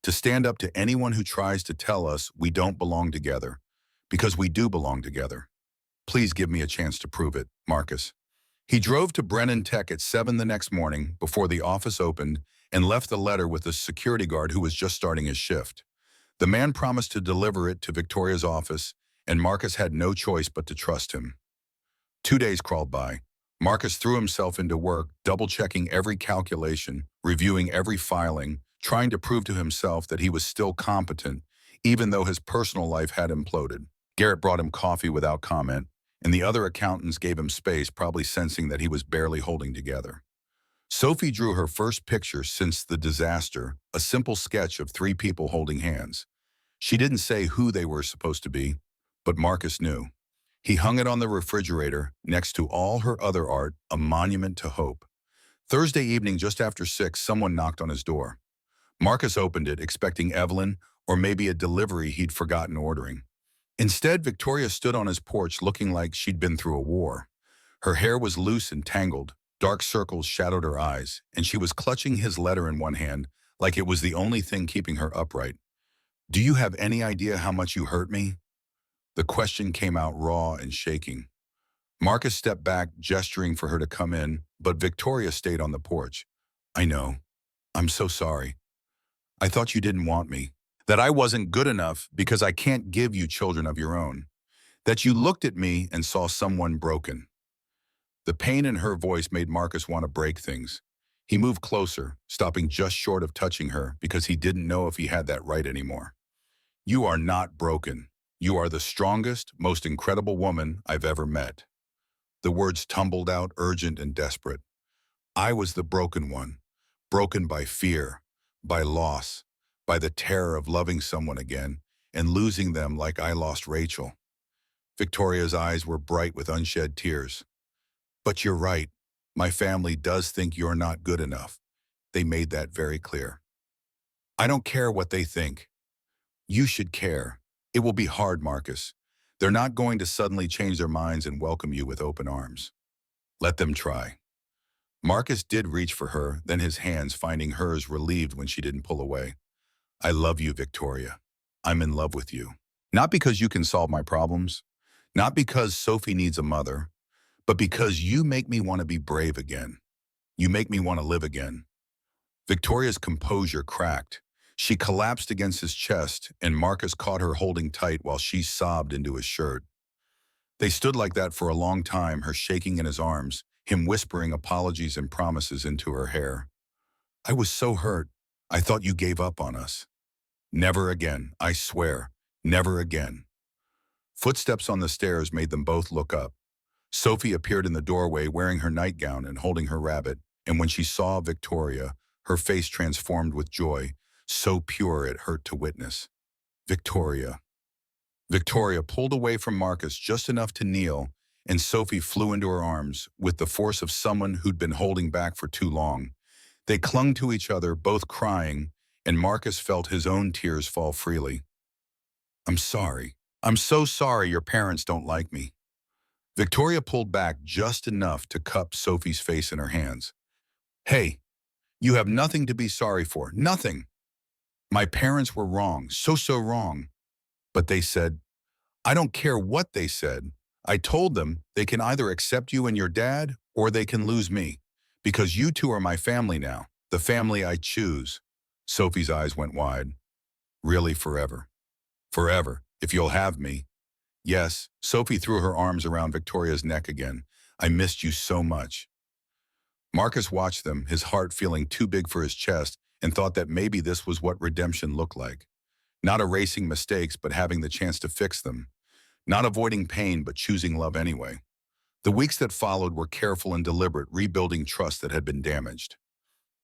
to stand up to anyone who tries to tell us we don't belong together, because we do belong together. Please give me a chance to prove it, Marcus. He drove to Brennan Tech at 7 the next morning before the office opened and left the letter with the security guard who was just starting his shift. The man promised to deliver it to Victoria's office, and Marcus had no choice but to trust him. 2 days crawled by. Marcus threw himself into work, double-checking every calculation, reviewing every filing, trying to prove to himself that he was still competent, even though his personal life had imploded. Garrett brought him coffee without comment, and the other accountants gave him space, probably sensing that he was barely holding together. Sophie drew her first picture since the disaster, a simple sketch of 3 people holding hands. She didn't say who they were supposed to be, but Marcus knew. He hung it on the refrigerator next to all her other art, a monument to hope. Thursday evening, just after 6, someone knocked on his door. Marcus opened it, expecting Evelyn or maybe a delivery he'd forgotten ordering. Instead, Victoria stood on his porch looking like she'd been through a war. Her hair was loose and tangled, dark circles shadowed her eyes, and she was clutching his letter in one hand like it was the only thing keeping her upright. Do you have any idea how much you hurt me? The question came out raw and shaking. Marcus stepped back, gesturing for her to come in, but Victoria stayed on the porch. I know. I'm so sorry. I thought you didn't want me. That I wasn't good enough because I can't give you children of your own. That you looked at me and saw someone broken. The pain in her voice made Marcus want to break things. He moved closer, stopping just short of touching her because he didn't know if he had that right anymore. You are not broken. You are the strongest, most incredible woman I've ever met." The words tumbled out urgent and desperate. I was the broken one, broken by fear, by loss, by the terror of loving someone again and losing them like I lost Rachel. Victoria's eyes were bright with unshed tears. "But you're right. My family does think you're not good enough. They made that very clear. I don't care what they think. You should care. It will be hard, Marcus. They're not going to suddenly change their minds and welcome you with open arms. Let them try." Marcus did reach for her, then his hands finding hers relieved when she didn't pull away. "I love you, Victoria. I'm in love with you. Not because you can solve my problems, not because Sophie needs a mother, but because you make me want to be brave again. You make me want to live again." Victoria's composure cracked. She collapsed against his chest, and Marcus caught her holding tight while she sobbed into his shirt. They stood like that for a long time, her shaking in his arms, him whispering apologies and promises into her hair. "I was so hurt. I thought you gave up on us." "Never again, I swear. Never again." Footsteps on the stairs made them both look up. Sophie appeared in the doorway wearing her nightgown and holding her rabbit, and when she saw Victoria, her face transformed with joy, so pure it hurt to witness. "Victoria." Victoria pulled away from Marcus just enough to kneel, and Sophie flew into her arms with the force of someone who'd been holding back for too long. They clung to each other, both crying, and Marcus felt his own tears fall freely. "I'm sorry. I'm so sorry your parents don't like me." Victoria pulled back just enough to cup Sophie's face in her hands. "Hey, you have nothing to be sorry for. Nothing. My parents were wrong, so wrong. But they said, I don't care what they said. I told them they can either accept you and your dad or they can lose me. Because you two are my family now, the family I choose." Sophie's eyes went wide. "Really, forever? Forever, if you'll have me." "Yes." Sophie threw her arms around Victoria's neck again. "I missed you so much." Marcus watched them, his heart feeling too big for his chest, and thought that maybe this was what redemption looked like. Not erasing mistakes, but having the chance to fix them. Not avoiding pain, but choosing love anyway. The weeks that followed were careful and deliberate, rebuilding trust that had been damaged.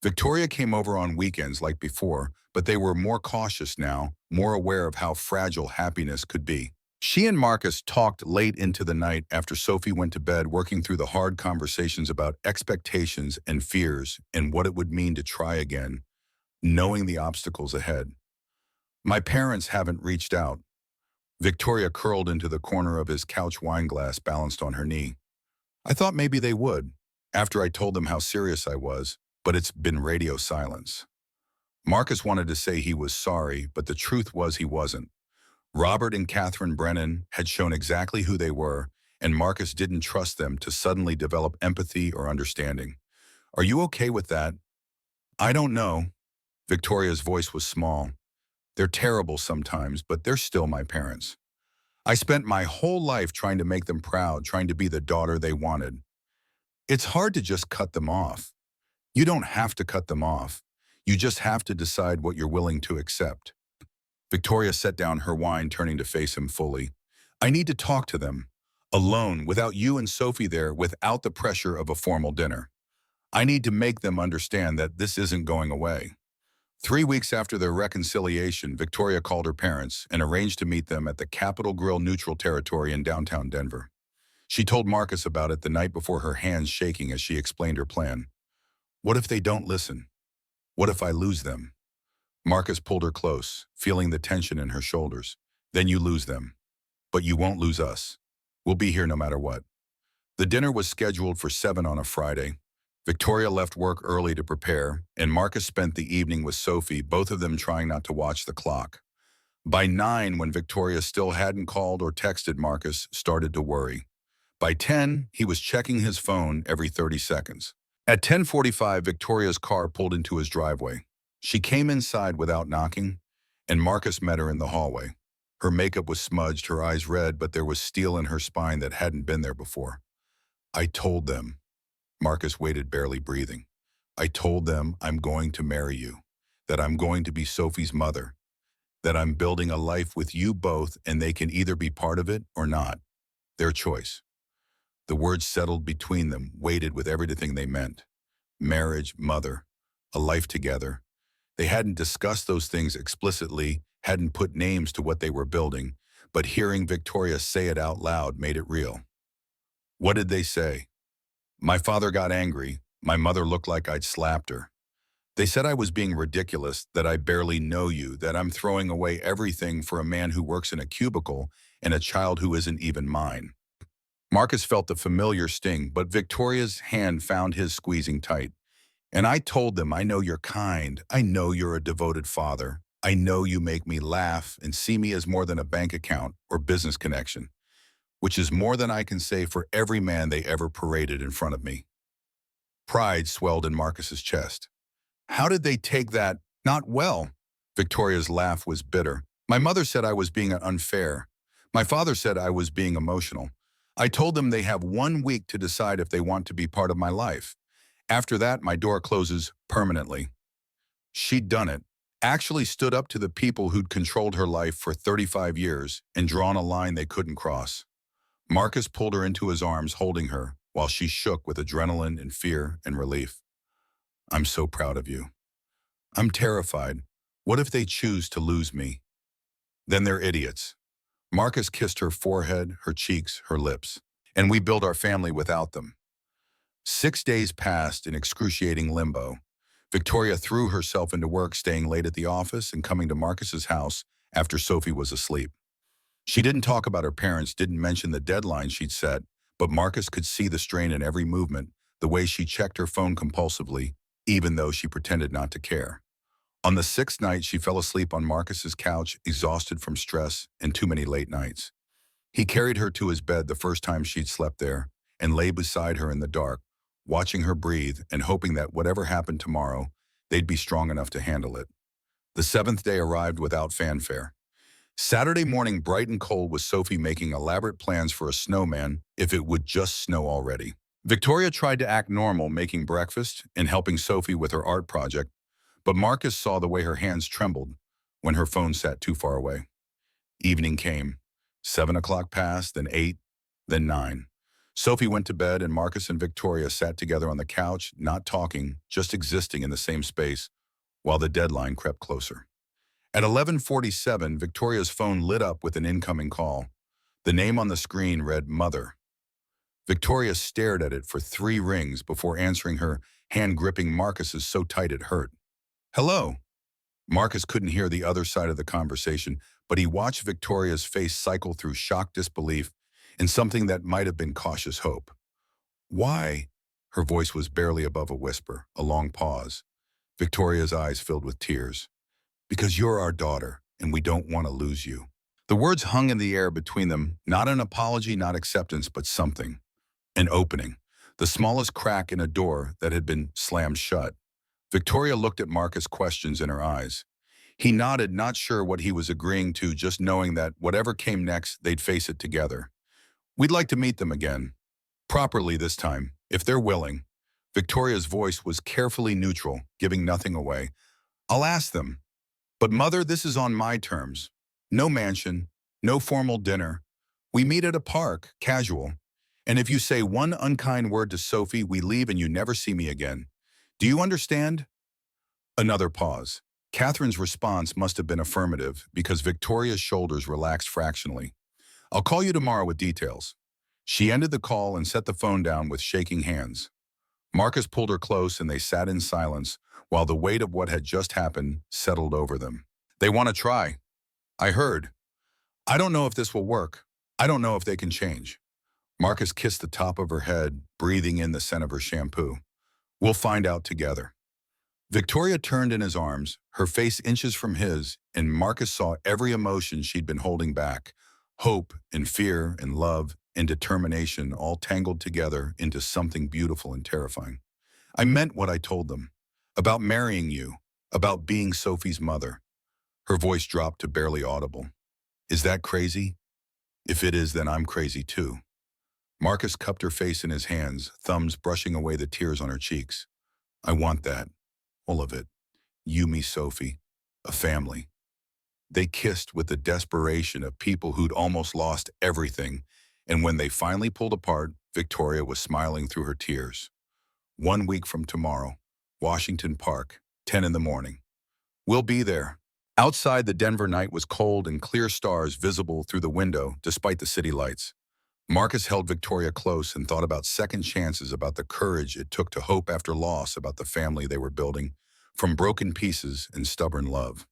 Victoria came over on weekends like before, but they were more cautious now, more aware of how fragile happiness could be. She and Marcus talked late into the night after Sophie went to bed, working through the hard conversations about expectations and fears and what it would mean to try again, knowing the obstacles ahead. "My parents haven't reached out." Victoria curled into the corner of his couch wineglass balanced on her knee. "I thought maybe they would, after I told them how serious I was, but it's been radio silence." Marcus wanted to say he was sorry, but the truth was he wasn't. Robert and Catherine Brennan had shown exactly who they were, and Marcus didn't trust them to suddenly develop empathy or understanding. "Are you okay with that?" "I don't know." Victoria's voice was small. "They're terrible sometimes, but they're still my parents. I spent my whole life trying to make them proud, trying to be the daughter they wanted. It's hard to just cut them off. You don't have to cut them off. You just have to decide what you're willing to accept." Victoria set down her wine, turning to face him fully. "I need to talk to them. Alone, without you and Sophie there, without the pressure of a formal dinner. I need to make them understand that this isn't going away." 3 weeks after their reconciliation, Victoria called her parents and arranged to meet them at the Capitol Grill Neutral Territory in downtown Denver. She told Marcus about it the night before, her hands shaking as she explained her plan. "What if they don't listen? What if I lose them?" Marcus pulled her close, feeling the tension in her shoulders. "Then you lose them. But you won't lose us. We'll be here no matter what." The dinner was scheduled for 7 on a Friday. Victoria left work early to prepare, and Marcus spent the evening with Sophie, both of them trying not to watch the clock. By 9, when Victoria still hadn't called or texted, Marcus started to worry. By 10, he was checking his phone every 30 seconds. At 10:45, Victoria's car pulled into his driveway. She came inside without knocking, and Marcus met her in the hallway. Her makeup was smudged, her eyes red, but there was steel in her spine that hadn't been there before. "I told them." Marcus waited, barely breathing. "I told them I'm going to marry you, that I'm going to be Sophie's mother. that I'm building a life with you both and they can either be part of it or not. Their choice. The words settled between them, weighted with everything they meant. Marriage, mother, a life together. They hadn't discussed those things explicitly, hadn't put names to what they were building, but hearing Victoria say it out loud made it real. What did they say? My father got angry. My mother looked like I'd slapped her. They said I was being ridiculous, that I barely know you, that I'm throwing away everything for a man who works in a cubicle and a child who isn't even mine. Marcus felt the familiar sting, but Victoria's hand found his squeezing tight. And I told them, I know you're kind. I know you're a devoted father. I know you make me laugh and see me as more than a bank account or business connection, which is more than I can say for every man they ever paraded in front of me. Pride swelled in Marcus's chest. How did they take that? Not well. Victoria's laugh was bitter. My mother said I was being unfair. My father said I was being emotional. I told them they have 1 week to decide if they want to be part of my life. After that, my door closes permanently. She'd done it, actually stood up to the people who'd controlled her life for 35 years and drawn a line they couldn't cross. Marcus pulled her into his arms, holding her, while she shook with adrenaline and fear and relief. I'm so proud of you. I'm terrified. What if they choose to lose me? Then they're idiots. Marcus kissed her forehead, her cheeks, her lips. And we built our family without them. 6 days passed in excruciating limbo. Victoria threw herself into work, staying late at the office and coming to Marcus's house after Sophie was asleep. She didn't talk about her parents, didn't mention the deadline she'd set, but Marcus could see the strain in every movement, the way she checked her phone compulsively, even though she pretended not to care. On the 6th night, she fell asleep on Marcus's couch, exhausted from stress and too many late nights. He carried her to his bed the first time she'd slept there and lay beside her in the dark, watching her breathe and hoping that whatever happened tomorrow, they'd be strong enough to handle it. The 7th day arrived without fanfare. Saturday morning, bright and cold, with Sophie making elaborate plans for a snowman if it would just snow already. Victoria tried to act normal, making breakfast and helping Sophie with her art project, but Marcus saw the way her hands trembled when her phone sat too far away. Evening came. 7 o'clock passed, then 8, then 9. Sophie went to bed and Marcus and Victoria sat together on the couch, not talking, just existing in the same space, while the deadline crept closer. At 11:47, Victoria's phone lit up with an incoming call. The name on the screen read Mother. Victoria stared at it for 3 rings before answering, her hand gripping Marcus's so tight it hurt. Hello. Marcus couldn't hear the other side of the conversation, but he watched Victoria's face cycle through shocked disbelief and something that might have been cautious hope. Why? Her voice was barely above a whisper, a long pause. Victoria's eyes filled with tears. Because you're our daughter, and we don't want to lose you. The words hung in the air between them, not an apology, not acceptance, but something. An opening, the smallest crack in a door that had been slammed shut. Victoria looked at Marcus, questions in her eyes. He nodded, not sure what he was agreeing to, just knowing that whatever came next, they'd face it together. We'd like to meet them again. Properly this time, if they're willing. Victoria's voice was carefully neutral, giving nothing away. I'll ask them. But Mother, this is on my terms. No mansion, no formal dinner. We meet at a park, casual. And if you say one unkind word to Sophie, we leave and you never see me again. Do you understand? Another pause. Catherine's response must have been affirmative because Victoria's shoulders relaxed fractionally. I'll call you tomorrow with details. She ended the call and set the phone down with shaking hands. Marcus pulled her close and they sat in silence while the weight of what had just happened settled over them. They want to try. I heard. I don't know if this will work. I don't know if they can change. Marcus kissed the top of her head, breathing in the scent of her shampoo. We'll find out together. Victoria turned in his arms, her face inches from his, and Marcus saw every emotion she'd been holding back. Hope and fear and love and determination all tangled together into something beautiful and terrifying. I meant what I told them. About marrying you. About being Sophie's mother. Her voice dropped to barely audible. Is that crazy? If it is, then I'm crazy too. Marcus cupped her face in his hands, thumbs brushing away the tears on her cheeks. I want that. All of it. You, me, Sophie. A family. They kissed with the desperation of people who'd almost lost everything, and when they finally pulled apart, Victoria was smiling through her tears. 1 week from tomorrow, Washington Park, 10 in the morning. We'll be there. Outside, the Denver night was cold and clear stars visible through the window despite the city lights. Marcus held Victoria close and thought about second chances, about the courage it took to hope after loss, about the family they were building, from broken pieces and stubborn love.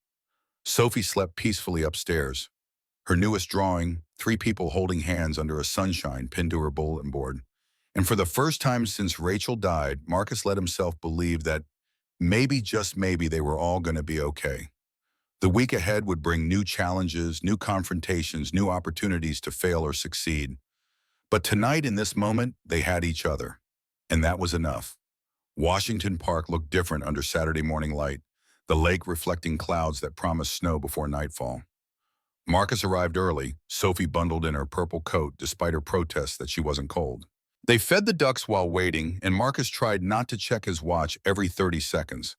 Sophie slept peacefully upstairs. Her newest drawing, three people holding hands under a sunshine pinned to her bulletin board. And for the first time since Rachel died, Marcus let himself believe that maybe, just maybe, they were all going to be okay. The week ahead would bring new challenges, new confrontations, new opportunities to fail or succeed. But tonight, in this moment, they had each other. And that was enough. Washington Park looked different under Saturday morning light, the lake reflecting clouds that promised snow before nightfall. Marcus arrived early, Sophie bundled in her purple coat despite her protests that she wasn't cold. They fed the ducks while waiting, and Marcus tried not to check his watch every 30 seconds.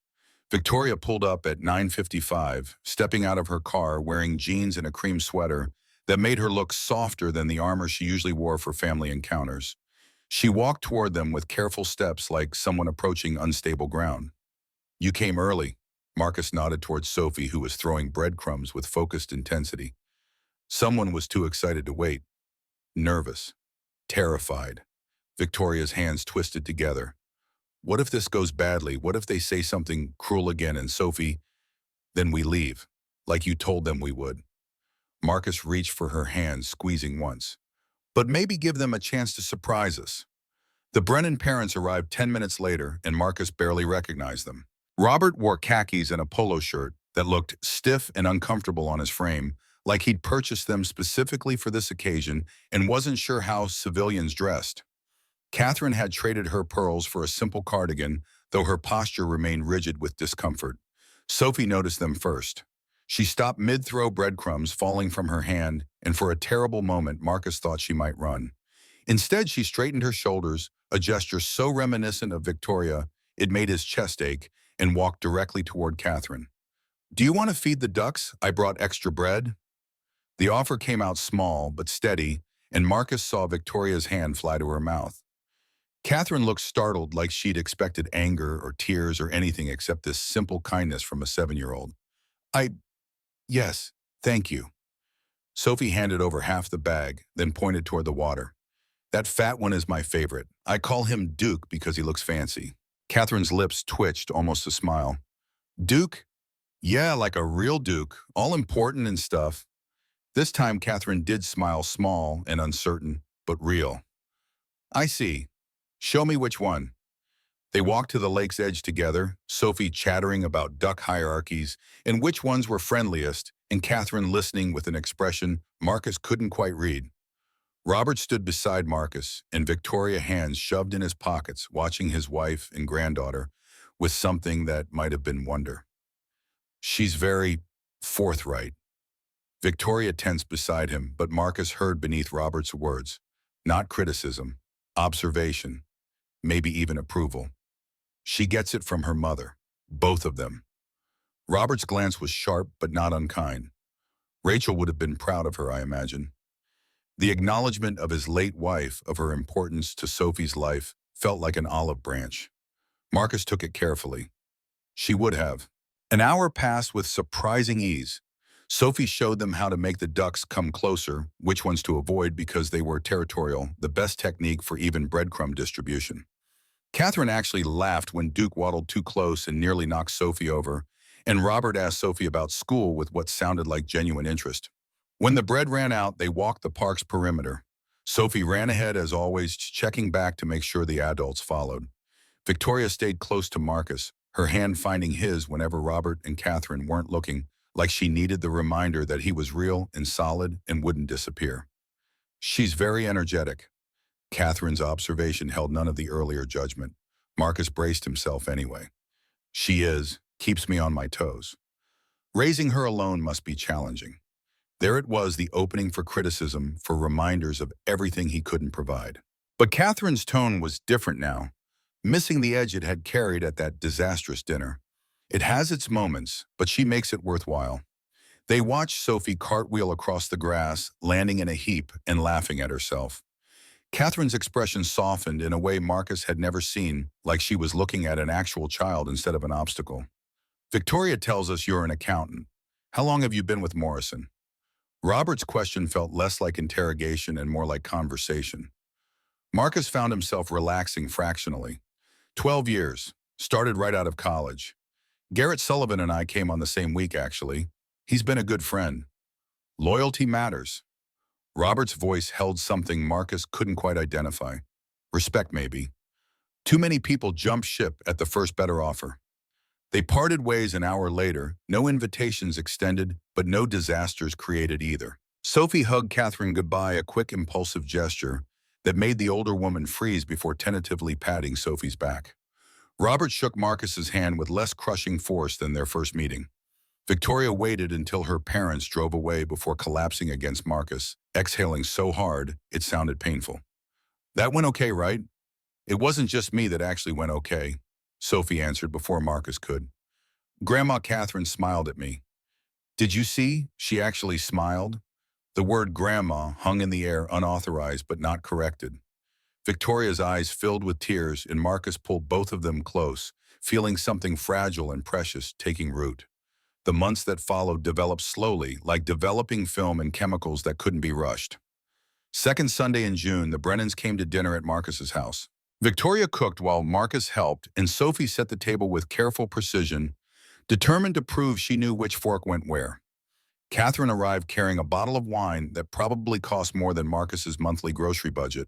Victoria pulled up at 9:55, stepping out of her car wearing jeans and a cream sweater that made her look softer than the armor she usually wore for family encounters. She walked toward them with careful steps like someone approaching unstable ground. "You came early." Marcus nodded towards Sophie, who was throwing breadcrumbs with focused intensity. Someone was too excited to wait. Nervous. Terrified. Victoria's hands twisted together. What if this goes badly? What if they say something cruel again? And Sophie, "Then we leave, like you told them we would." Marcus reached for her hand, squeezing once. "But maybe give them a chance to surprise us." The Brennan parents arrived 10 minutes later, and Marcus barely recognized them. Robert wore khakis and a polo shirt that looked stiff and uncomfortable on his frame, like he'd purchased them specifically for this occasion and wasn't sure how civilians dressed. Catherine had traded her pearls for a simple cardigan, though her posture remained rigid with discomfort. Sophie noticed them first. She stopped mid-throw, breadcrumbs falling from her hand, and for a terrible moment Marcus thought she might run. Instead, she straightened her shoulders, a gesture so reminiscent of Victoria it made his chest ache, and walked directly toward Catherine. "Do you want to feed the ducks? I brought extra bread." The offer came out small but steady, and Marcus saw Victoria's hand fly to her mouth. Catherine looked startled, like she'd expected anger or tears or anything except this simple kindness from a 7-year-old. Yes, thank you." Sophie handed over half the bag, then pointed toward the water. "That fat one is my favorite. I call him Duke because he looks fancy." Catherine's lips twitched, almost a smile. "Duke? Yeah, like a real Duke, all important and stuff." This time Catherine did smile, small and uncertain, but real. "I see. Show me which one." They walked to the lake's edge together, Sophie chattering about duck hierarchies and which ones were friendliest, and Catherine listening with an expression Marcus couldn't quite read. Robert stood beside Marcus, and Victoria, hands shoved in his pockets, watching his wife and granddaughter with something that might have been wonder. "She's very forthright." Victoria tensed beside him, but Marcus heard beneath Robert's words, not criticism, observation, maybe even approval. "She gets it from her mother. Both of them." Robert's glance was sharp but not unkind. Rachel would have been proud of her, I imagine. The acknowledgement of his late wife, of her importance to Sophie's life, felt like an olive branch. Marcus took it carefully. She would have. An hour passed with surprising ease. Sophie showed them how to make the ducks come closer, which ones to avoid because they were territorial, the best technique for even breadcrumb distribution. Catherine actually laughed when Duke waddled too close and nearly knocked Sophie over, and Robert asked Sophie about school with what sounded like genuine interest. When the bread ran out, they walked the park's perimeter. Sophie ran ahead as always, checking back to make sure the adults followed. Victoria stayed close to Marcus, her hand finding his whenever Robert and Catherine weren't looking, like she needed the reminder that he was real and solid and wouldn't disappear. "She's very energetic." Catherine's observation held none of the earlier judgment. Marcus braced himself anyway. "She is. Keeps me on my toes." Raising her alone must be challenging. There it was, the opening for criticism, for reminders of everything he couldn't provide. But Catherine's tone was different now, missing the edge it had carried at that disastrous dinner. "It has its moments, but she makes it worthwhile." They watched Sophie cartwheel across the grass, landing in a heap and laughing at herself. Catherine's expression softened in a way Marcus had never seen, like she was looking at an actual child instead of an obstacle. Victoria tells us you're an accountant. How long have you been with Morrison? Robert's question felt less like interrogation and more like conversation. Marcus found himself relaxing fractionally. 12 years. Started right out of college. Garrett Sullivan and I came on the same week, actually. He's been a good friend. Loyalty matters. Robert's voice held something Marcus couldn't quite identify. Respect, maybe. Too many people jumped ship at the first better offer. They parted ways an hour later, no invitations extended, but no disasters created either. Sophie hugged Catherine goodbye, a quick impulsive gesture that made the older woman freeze before tentatively patting Sophie's back. Robert shook Marcus's hand with less crushing force than their first meeting. Victoria waited until her parents drove away before collapsing against Marcus, exhaling so hard it sounded painful. That went okay, right? It wasn't just me that actually went okay, Sophie answered before Marcus could. Grandma Catherine smiled at me. Did you see? She actually smiled. The word grandma hung in the air, unauthorized but not corrected. Victoria's eyes filled with tears and Marcus pulled both of them close, feeling something fragile and precious taking root. The months that followed developed slowly, like developing film and chemicals that couldn't be rushed. Second Sunday in June, the Brennans came to dinner at Marcus's house. Victoria cooked while Marcus helped, and Sophie set the table with careful precision, determined to prove she knew which fork went where. Catherine arrived carrying a bottle of wine that probably cost more than Marcus's monthly grocery budget.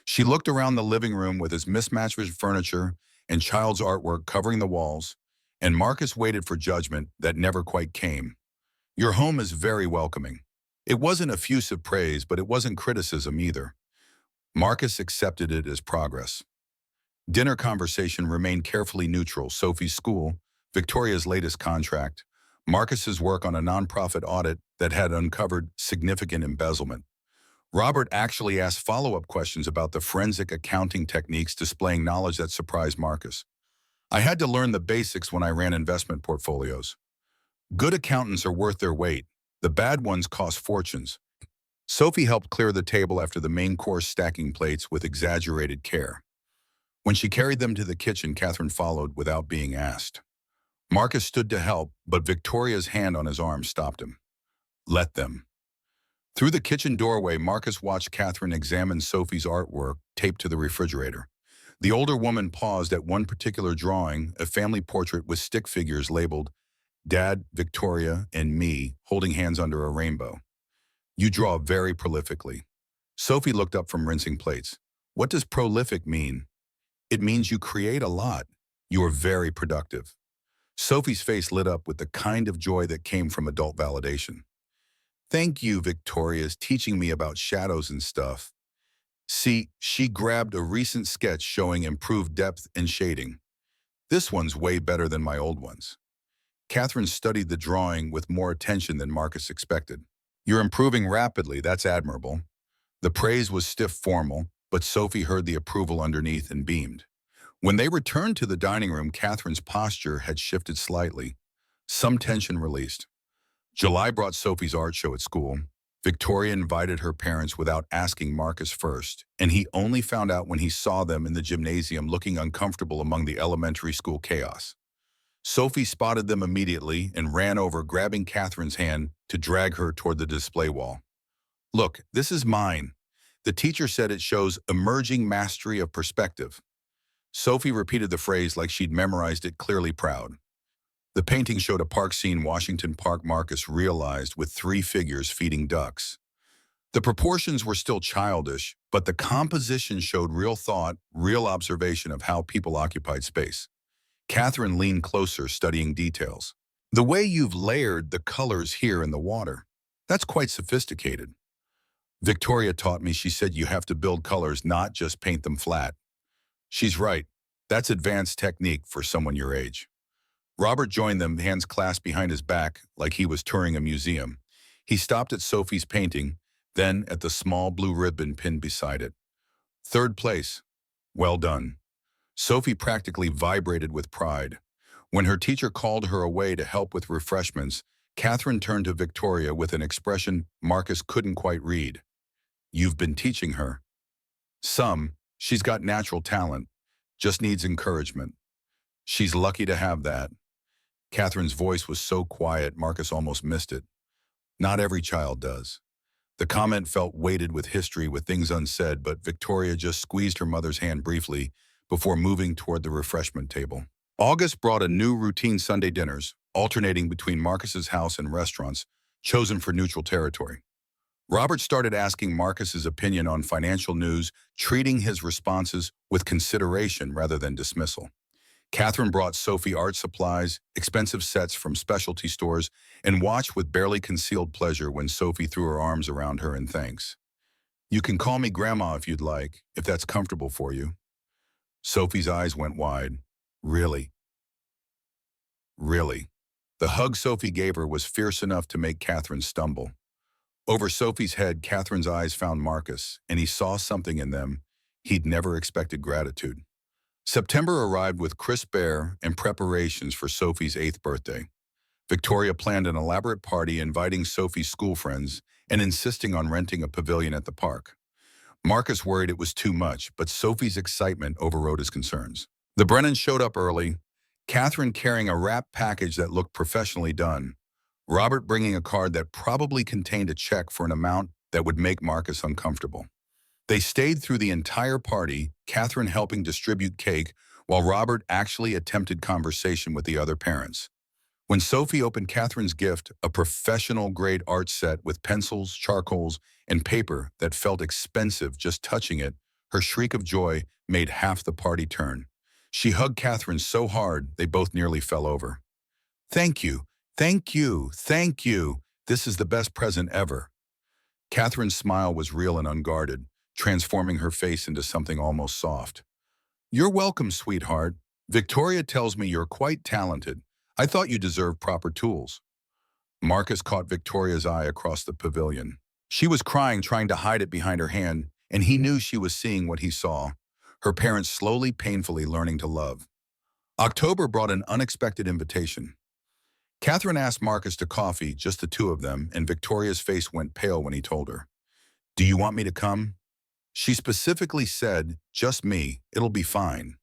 She looked around the living room with its mismatched furniture and child's artwork covering the walls, and Marcus waited for judgment that never quite came. Your home is very welcoming. It wasn't effusive praise, but it wasn't criticism either. Marcus accepted it as progress. Dinner conversation remained carefully neutral. Sophie's school, Victoria's latest contract, Marcus's work on a nonprofit audit that had uncovered significant embezzlement. Robert actually asked follow-up questions about the forensic accounting techniques, displaying knowledge that surprised Marcus. I had to learn the basics when I ran investment portfolios. Good accountants are worth their weight. The bad ones cost fortunes. Sophie helped clear the table after the main course, stacking plates with exaggerated care. When she carried them to the kitchen, Catherine followed without being asked. Marcus stood to help, but Victoria's hand on his arm stopped him. Let them. Through the kitchen doorway, Marcus watched Catherine examine Sophie's artwork taped to the refrigerator. The older woman paused at one particular drawing, a family portrait with stick figures labeled Dad, Victoria, and me, holding hands under a rainbow. You draw very prolifically. Sophie looked up from rinsing plates. What does prolific mean? It means you create a lot. You are very productive. Sophie's face lit up with the kind of joy that came from adult validation. Thank you, Victoria's teaching me about shadows and stuff. See, she grabbed a recent sketch showing improved depth and shading. This one's way better than my old ones. Catherine studied the drawing with more attention than Marcus expected. You're improving rapidly, that's admirable. The praise was stiff formal, but Sophie heard the approval underneath and beamed. When they returned to the dining room, Catherine's posture had shifted slightly. Some tension released. July brought Sophie's art show at school. Victoria invited her parents without asking Marcus first, and he only found out when he saw them in the gymnasium looking uncomfortable among the elementary school chaos. Sophie spotted them immediately and ran over, grabbing Catherine's hand to drag her toward the display wall. Look, this is mine. The teacher said it shows emerging mastery of perspective. Sophie repeated the phrase like she'd memorized it, clearly proud. The painting showed a park scene, Washington Park, Marcus realized, with 3 figures feeding ducks. The proportions were still childish, but the composition showed real thought, real observation of how people occupied space. Catherine leaned closer, studying details. The way you've layered the colors here in the water, that's quite sophisticated. Victoria taught me. She said you have to build colors, not just paint them flat. She's right. That's advanced technique for someone your age. Robert joined them, hands clasped behind his back like he was touring a museum. He stopped at Sophie's painting, then at the small blue ribbon pinned beside it. 3rd place. Well done. Sophie practically vibrated with pride. When her teacher called her away to help with refreshments, Catherine turned to Victoria with an expression Marcus couldn't quite read. You've been teaching her. Some. She's got natural talent. Just needs encouragement. She's lucky to have that. Catherine's voice was so quiet Marcus almost missed it. Not every child does. The comment felt weighted with history with things unsaid, but Victoria just squeezed her mother's hand briefly before moving toward the refreshment table. August brought a new routine Sunday dinners, alternating between Marcus's house and restaurants, chosen for neutral territory. Robert started asking Marcus's opinion on financial news, treating his responses with consideration rather than dismissal. Catherine brought Sophie art supplies, expensive sets from specialty stores, and watched with barely concealed pleasure when Sophie threw her arms around her in thanks. You can call me Grandma if you'd like, if that's comfortable for you. Sophie's eyes went wide. Really? Really? The hug Sophie gave her was fierce enough to make Catherine stumble. Over Sophie's head, Catherine's eyes found Marcus, and he saw something in them he'd never expected: gratitude. September arrived with crisp air and preparations for Sophie's 8th birthday. Victoria planned an elaborate party inviting Sophie's school friends and insisting on renting a pavilion at the park. Marcus worried it was too much, but Sophie's excitement overrode his concerns. The Brennans showed up early, Catherine carrying a wrapped package that looked professionally done, Robert bringing a card that probably contained a check for an amount that would make Marcus uncomfortable. They stayed through the entire party, Catherine helping distribute cake while Robert actually attempted conversation with the other parents. When Sophie opened Catherine's gift, a professional-grade art set with pencils, charcoals, and paper that felt expensive just touching it, her shriek of joy made half the party turn. She hugged Catherine so hard they both nearly fell over. Thank you, thank you, thank you. This is the best present ever. Catherine's smile was real and unguarded, transforming her face into something almost soft. You're welcome, sweetheart. Victoria tells me you're quite talented. I thought you deserved proper tools. Marcus caught Victoria's eye across the pavilion. She was crying, trying to hide it behind her hand, and he knew she was seeing what he saw. Her parents slowly, painfully learning to love. October brought an unexpected invitation. Catherine asked Marcus to coffee, just the two of them, and Victoria's face went pale when he told her. Do you want me to come? She specifically said, just me, it'll be fine.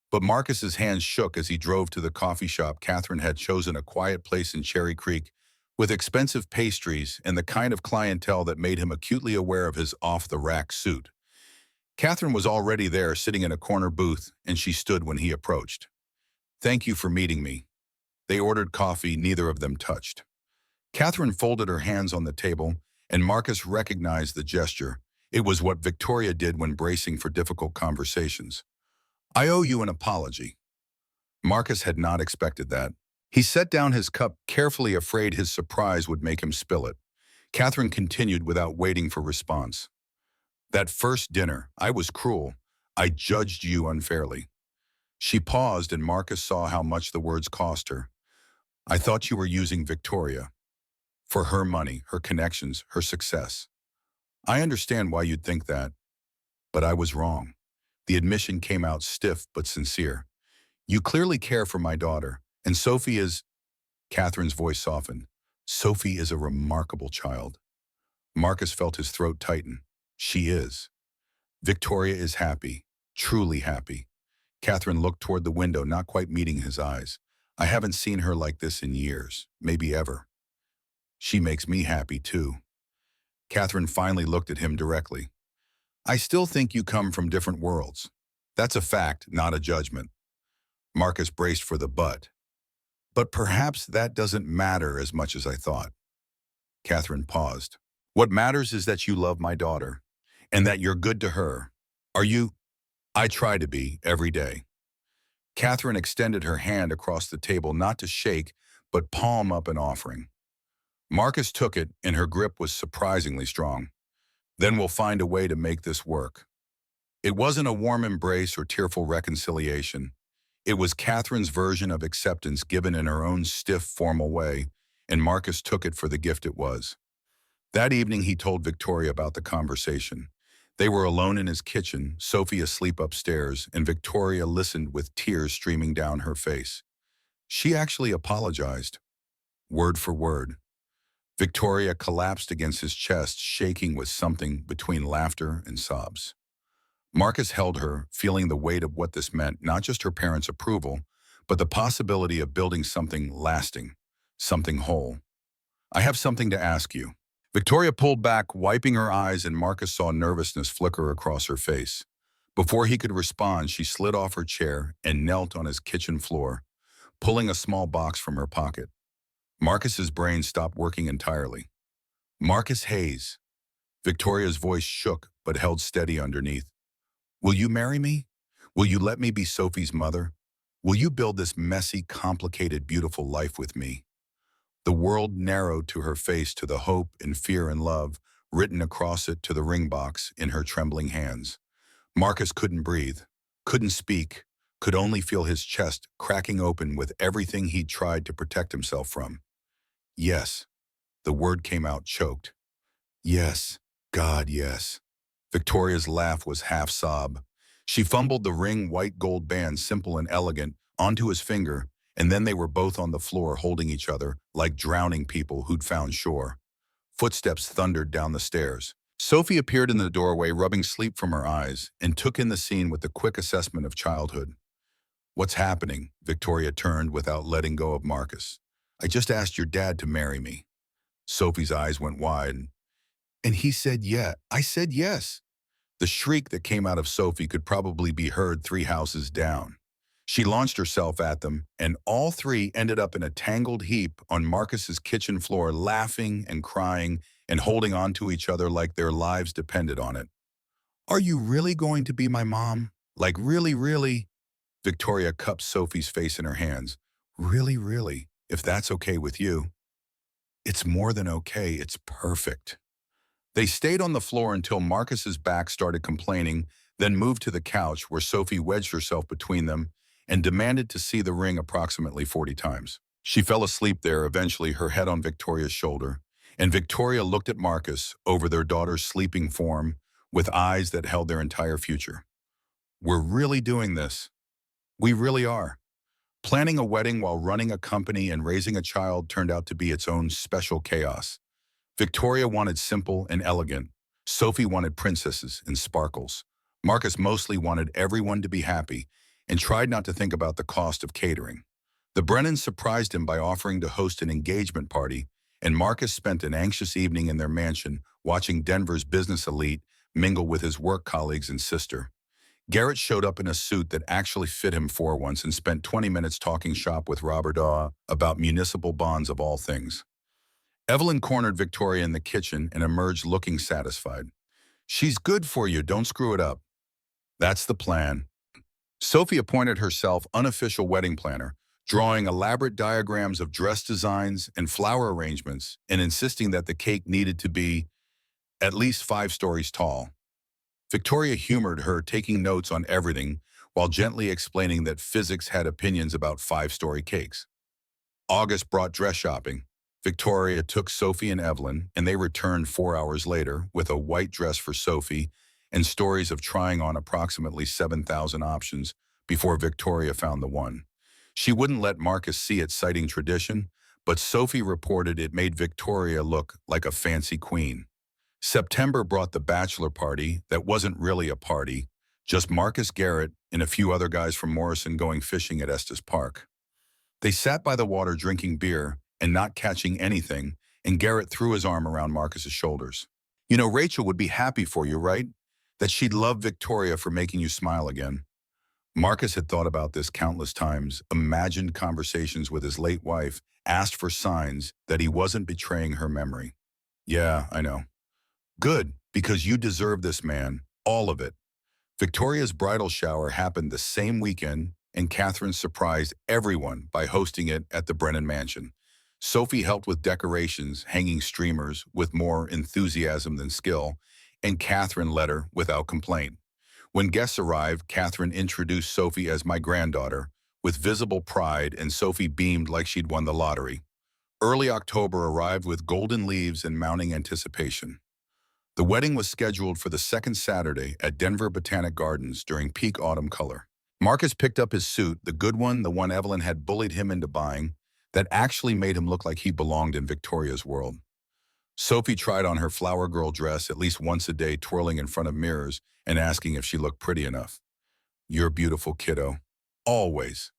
But Marcus's hands shook as he drove to the coffee shop. Catherine had chosen a quiet place in Cherry Creek with expensive pastries and the kind of clientele that made him acutely aware of his off-the-rack suit. Catherine was already there, sitting in a corner booth, and she stood when he approached. Thank you for meeting me. They ordered coffee, neither of them touched. Catherine folded her hands on the table, and Marcus recognized the gesture. It was what Victoria did when bracing for difficult conversations. I owe you an apology. Marcus had not expected that. He set down his cup, carefully, afraid his surprise would make him spill it. Catherine continued without waiting for response. That first dinner, I was cruel. I judged you unfairly. She paused, and Marcus saw how much the words cost her. I thought you were using Victoria. For her money, her connections, her success. I understand why you'd think that, but I was wrong. The admission came out stiff but sincere. You clearly care for my daughter, and Sophie is... Catherine's voice softened. Sophie is a remarkable child. Marcus felt his throat tighten. She is. Victoria is happy, truly happy. Catherine looked toward the window, not quite meeting his eyes. I haven't seen her like this in years, maybe ever. She makes me happy too. Catherine finally looked at him directly. I still think you come from different worlds. That's a fact, not a judgment. Marcus braced for the but. But perhaps that doesn't matter as much as I thought. Catherine paused. What matters is that you love my daughter, and that you're good to her. Are you? I try to be, every day. Catherine extended her hand across the table, not to shake, but palm up an offering. Marcus took it, and her grip was surprisingly strong. Then we'll find a way to make this work. It wasn't a warm embrace or tearful reconciliation. It was Catherine's version of acceptance given in her own stiff, formal way, and Marcus took it for the gift it was. That evening he told Victoria about the conversation. They were alone in his kitchen, Sophie asleep upstairs, and Victoria listened with tears streaming down her face. She actually apologized, word for word. Victoria collapsed against his chest, shaking with something between laughter and sobs. Marcus held her, feeling the weight of what this meant, not just her parents' approval, but the possibility of building something lasting, something whole. I have something to ask you. Victoria pulled back, wiping her eyes, and Marcus saw nervousness flicker across her face. Before he could respond, she slid off her chair and knelt on his kitchen floor, pulling a small box from her pocket. Marcus's brain stopped working entirely. Marcus Hayes. Victoria's voice shook but held steady underneath. Will you marry me? Will you let me be Sophie's mother? Will you build this messy, complicated, beautiful life with me? The world narrowed to her face, to the hope and fear and love written across it, to the ring box in her trembling hands. Marcus couldn't breathe, couldn't speak, could only feel his chest cracking open with everything he'd tried to protect himself from. Yes. The word came out choked. Yes. God, yes. Victoria's laugh was half sob. She fumbled the ring white gold band, simple and elegant, onto his finger, and then they were both on the floor holding each other like drowning people who'd found shore. Footsteps thundered down the stairs. Sophie appeared in the doorway, rubbing sleep from her eyes, and took in the scene with the quick assessment of childhood. What's happening? Victoria turned without letting go of Marcus. I just asked your dad to marry me. Sophie's eyes went wide. And he said, yeah. I said yes. The shriek that came out of Sophie could probably be heard 3 houses down. She launched herself at them, and all 3 ended up in a tangled heap on Marcus's kitchen floor, laughing and crying and holding on to each other like their lives depended on it. Are you really going to be my mom? Like really, really? Victoria cupped Sophie's face in her hands. Really, really, if that's okay with you. It's more than okay, it's perfect. They stayed on the floor until Marcus's back started complaining, then moved to the couch where Sophie wedged herself between them and demanded to see the ring approximately 40 times. She fell asleep there, eventually her head on Victoria's shoulder, and Victoria looked at Marcus over their daughter's sleeping form with eyes that held their entire future. We're really doing this. We really are. Planning a wedding while running a company and raising a child turned out to be its own special chaos. Victoria wanted simple and elegant. Sophie wanted princesses and sparkles. Marcus mostly wanted everyone to be happy and tried not to think about the cost of catering. The Brennans surprised him by offering to host an engagement party, and Marcus spent an anxious evening in their mansion watching Denver's business elite mingle with his work colleagues and sister. Garrett showed up in a suit that actually fit him for once and spent 20 minutes talking shop with Robert Daw about municipal bonds of all things. Evelyn cornered Victoria in the kitchen and emerged looking satisfied. She's good for you, don't screw it up. That's the plan. Sophie appointed herself unofficial wedding planner, drawing elaborate diagrams of dress designs and flower arrangements and insisting that the cake needed to be at least 5 stories tall. Victoria humored her, taking notes on everything while gently explaining that physics had opinions about 5-story cakes. August brought dress shopping. Victoria took Sophie and Evelyn, and they returned 4 hours later with a white dress for Sophie and stories of trying on approximately 7,000 options before Victoria found the one. She wouldn't let Marcus see it, citing tradition, but Sophie reported it made Victoria look like a fancy queen. September brought the bachelor party that wasn't really a party, just Marcus, Garrett, and a few other guys from Morrison going fishing at Estes Park. They sat by the water drinking beer and not catching anything, and Garrett threw his arm around Marcus's shoulders. You know, Rachel would be happy for you, right? That she'd love Victoria for making you smile again. Marcus had thought about this countless times, imagined conversations with his late wife, asked for signs that he wasn't betraying her memory. Yeah, I know. Good, because you deserve this, man. All of it. Victoria's bridal shower happened the same weekend, and Catherine surprised everyone by hosting it at the Brennan Mansion. Sophie helped with decorations, hanging streamers with more enthusiasm than skill, and Catherine led her without complaint. When guests arrived, Catherine introduced Sophie as my granddaughter, with visible pride, and Sophie beamed like she'd won the lottery. Early October arrived with golden leaves and mounting anticipation. The wedding was scheduled for the second Saturday at Denver Botanic Gardens during peak autumn color. Marcus picked up his suit, the good one, the one Evelyn had bullied him into buying, that actually made him look like he belonged in Victoria's world. Sophie tried on her flower girl dress at least once a day, twirling in front of mirrors and asking if she looked pretty enough. "You're beautiful, kiddo. Always."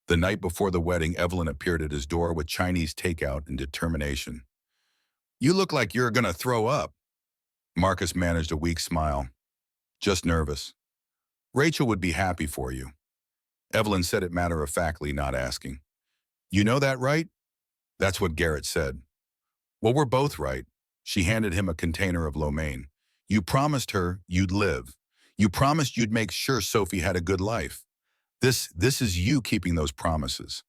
The night before the wedding, Evelyn appeared at his door with Chinese takeout and determination. "You look like you're gonna throw up." Marcus managed a weak smile. "Just nervous. Rachel would be happy for you." Evelyn said it matter-of-factly, not asking. "You know that, right?" That's what Garrett said. "Well, we're both right." She handed him a container of lo mein. "You promised her you'd live. You promised you'd make sure Sophie had a good life. This is you keeping those promises."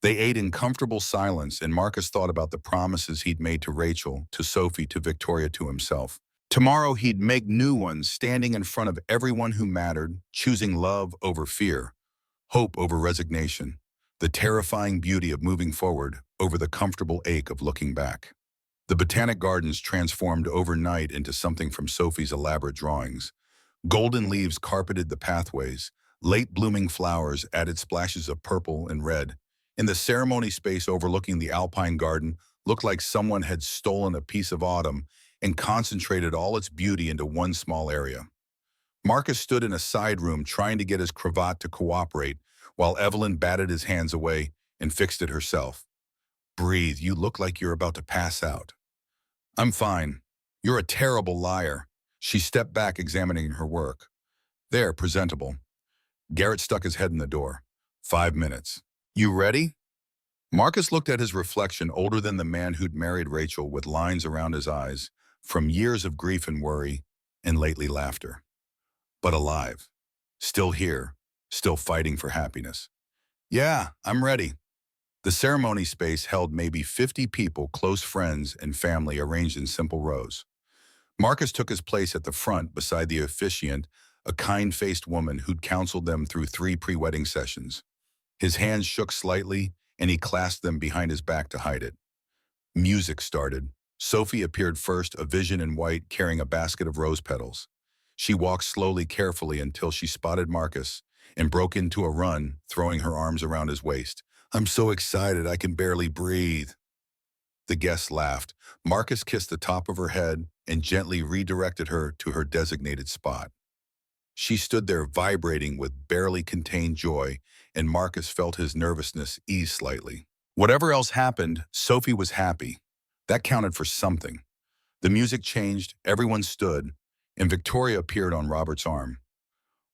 They ate in comfortable silence, and Marcus thought about the promises he'd made to Rachel, to Sophie, to Victoria, to himself. Tomorrow he'd make new ones, standing in front of everyone who mattered, choosing love over fear, hope over resignation, the terrifying beauty of moving forward over the comfortable ache of looking back. The Botanic Gardens transformed overnight into something from Sophie's elaborate drawings. Golden leaves carpeted the pathways. Late blooming flowers added splashes of purple and red. In the ceremony space overlooking the Alpine Garden looked like someone had stolen a piece of autumn and concentrated all its beauty into one small area. Marcus stood in a side room trying to get his cravat to cooperate while Evelyn batted his hands away and fixed it herself. "Breathe, you look like you're about to pass out." "I'm fine." "You're a terrible liar." She stepped back, examining her work. "There, presentable." Garrett stuck his head in the door. 5 minutes. "You ready?" Marcus looked at his reflection, older than the man who'd married Rachel, with lines around his eyes, from years of grief and worry, and lately laughter. But alive. Still here. Still fighting for happiness. "Yeah, I'm ready." The ceremony space held maybe 50 people, close friends and family, arranged in simple rows. Marcus took his place at the front beside the officiant, a kind-faced woman who'd counseled them through 3 pre-wedding sessions. His hands shook slightly, and he clasped them behind his back to hide it. Music started. Sophie appeared first, a vision in white, carrying a basket of rose petals. She walked slowly, carefully, until she spotted Marcus and broke into a run, throwing her arms around his waist. "I'm so excited, I can barely breathe." The guests laughed. Marcus kissed the top of her head and gently redirected her to her designated spot. She stood there vibrating with barely contained joy, and Marcus felt his nervousness ease slightly. Whatever else happened, Sophie was happy. That counted for something. The music changed, everyone stood, and Victoria appeared on Robert's arm.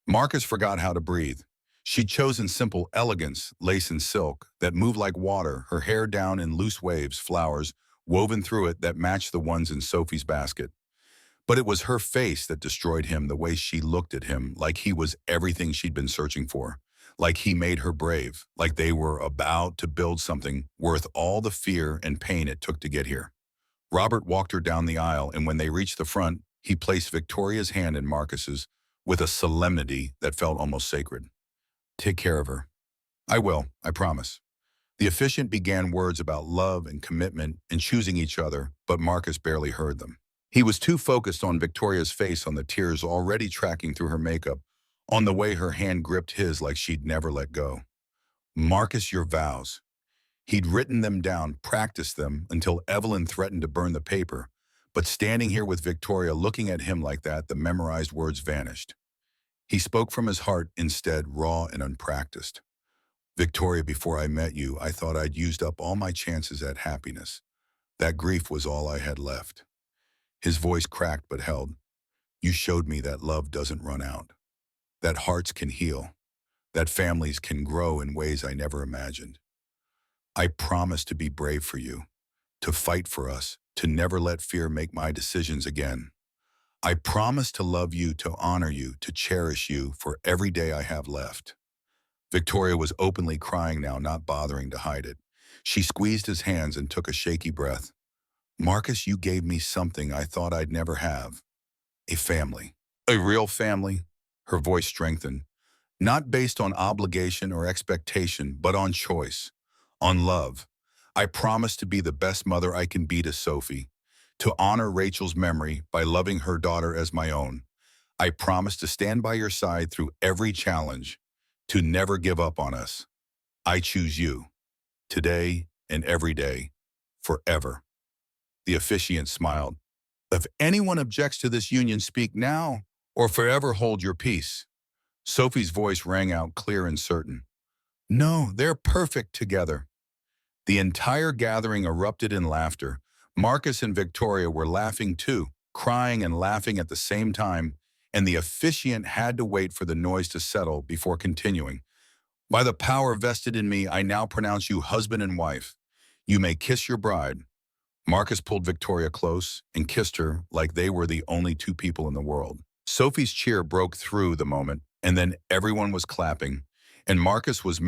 Marcus forgot how to breathe. She'd chosen simple elegance, lace and silk, that moved like water, her hair down in loose waves, flowers woven through it that matched the ones in Sophie's basket. But it was her face that destroyed him, the way she looked at him, like he was everything she'd been searching for, like he made her brave, like they were about to build something worth all the fear and pain it took to get here. Robert walked her down the aisle, and when they reached the front, he placed Victoria's hand in Marcus's with a solemnity that felt almost sacred. "Take care of her." "I will, I promise." The officiant began words about love and commitment and choosing each other, but Marcus barely heard them. He was too focused on Victoria's face, on the tears already tracking through her makeup, on the way her hand gripped his like she'd never let go. "Marcus, your vows." He'd written them down, practiced them, until Evelyn threatened to burn the paper. But standing here with Victoria looking at him like that, the memorized words vanished. He spoke from his heart instead, raw and unpracticed. "Victoria, before I met you, I thought I'd used up all my chances at happiness. That grief was all I had left." His voice cracked but held. "You showed me that love doesn't run out, that hearts can heal, that families can grow in ways I never imagined. I promise to be brave for you, to fight for us, to never let fear make my decisions again. I promise to love you, to honor you, to cherish you for every day I have left." Victoria was openly crying now, not bothering to hide it. She squeezed his hands and took a shaky breath. "Marcus, you gave me something I thought I'd never have. A family. A real family." Her voice strengthened. "Not based on obligation or expectation, but on choice, on love. I promise to be the best mother I can be to Sophie, to honor Rachel's memory by loving her daughter as my own. I promise to stand by your side through every challenge, to never give up on us. I choose you, today and every day, forever." The officiant smiled. If anyone objects to this union, speak now, or forever hold your peace. Sophie's voice rang out clear and certain. No, they're perfect together. The entire gathering erupted in laughter. Marcus and Victoria were laughing too, crying and laughing at the same time, and the officiant had to wait for the noise to settle before continuing. By the power vested in me, I now pronounce you husband and wife. You may kiss your bride. Marcus pulled Victoria close and kissed her like they were the only two people in the world. Sophie's cheer broke through the moment, and then everyone was clapping. And Marcus was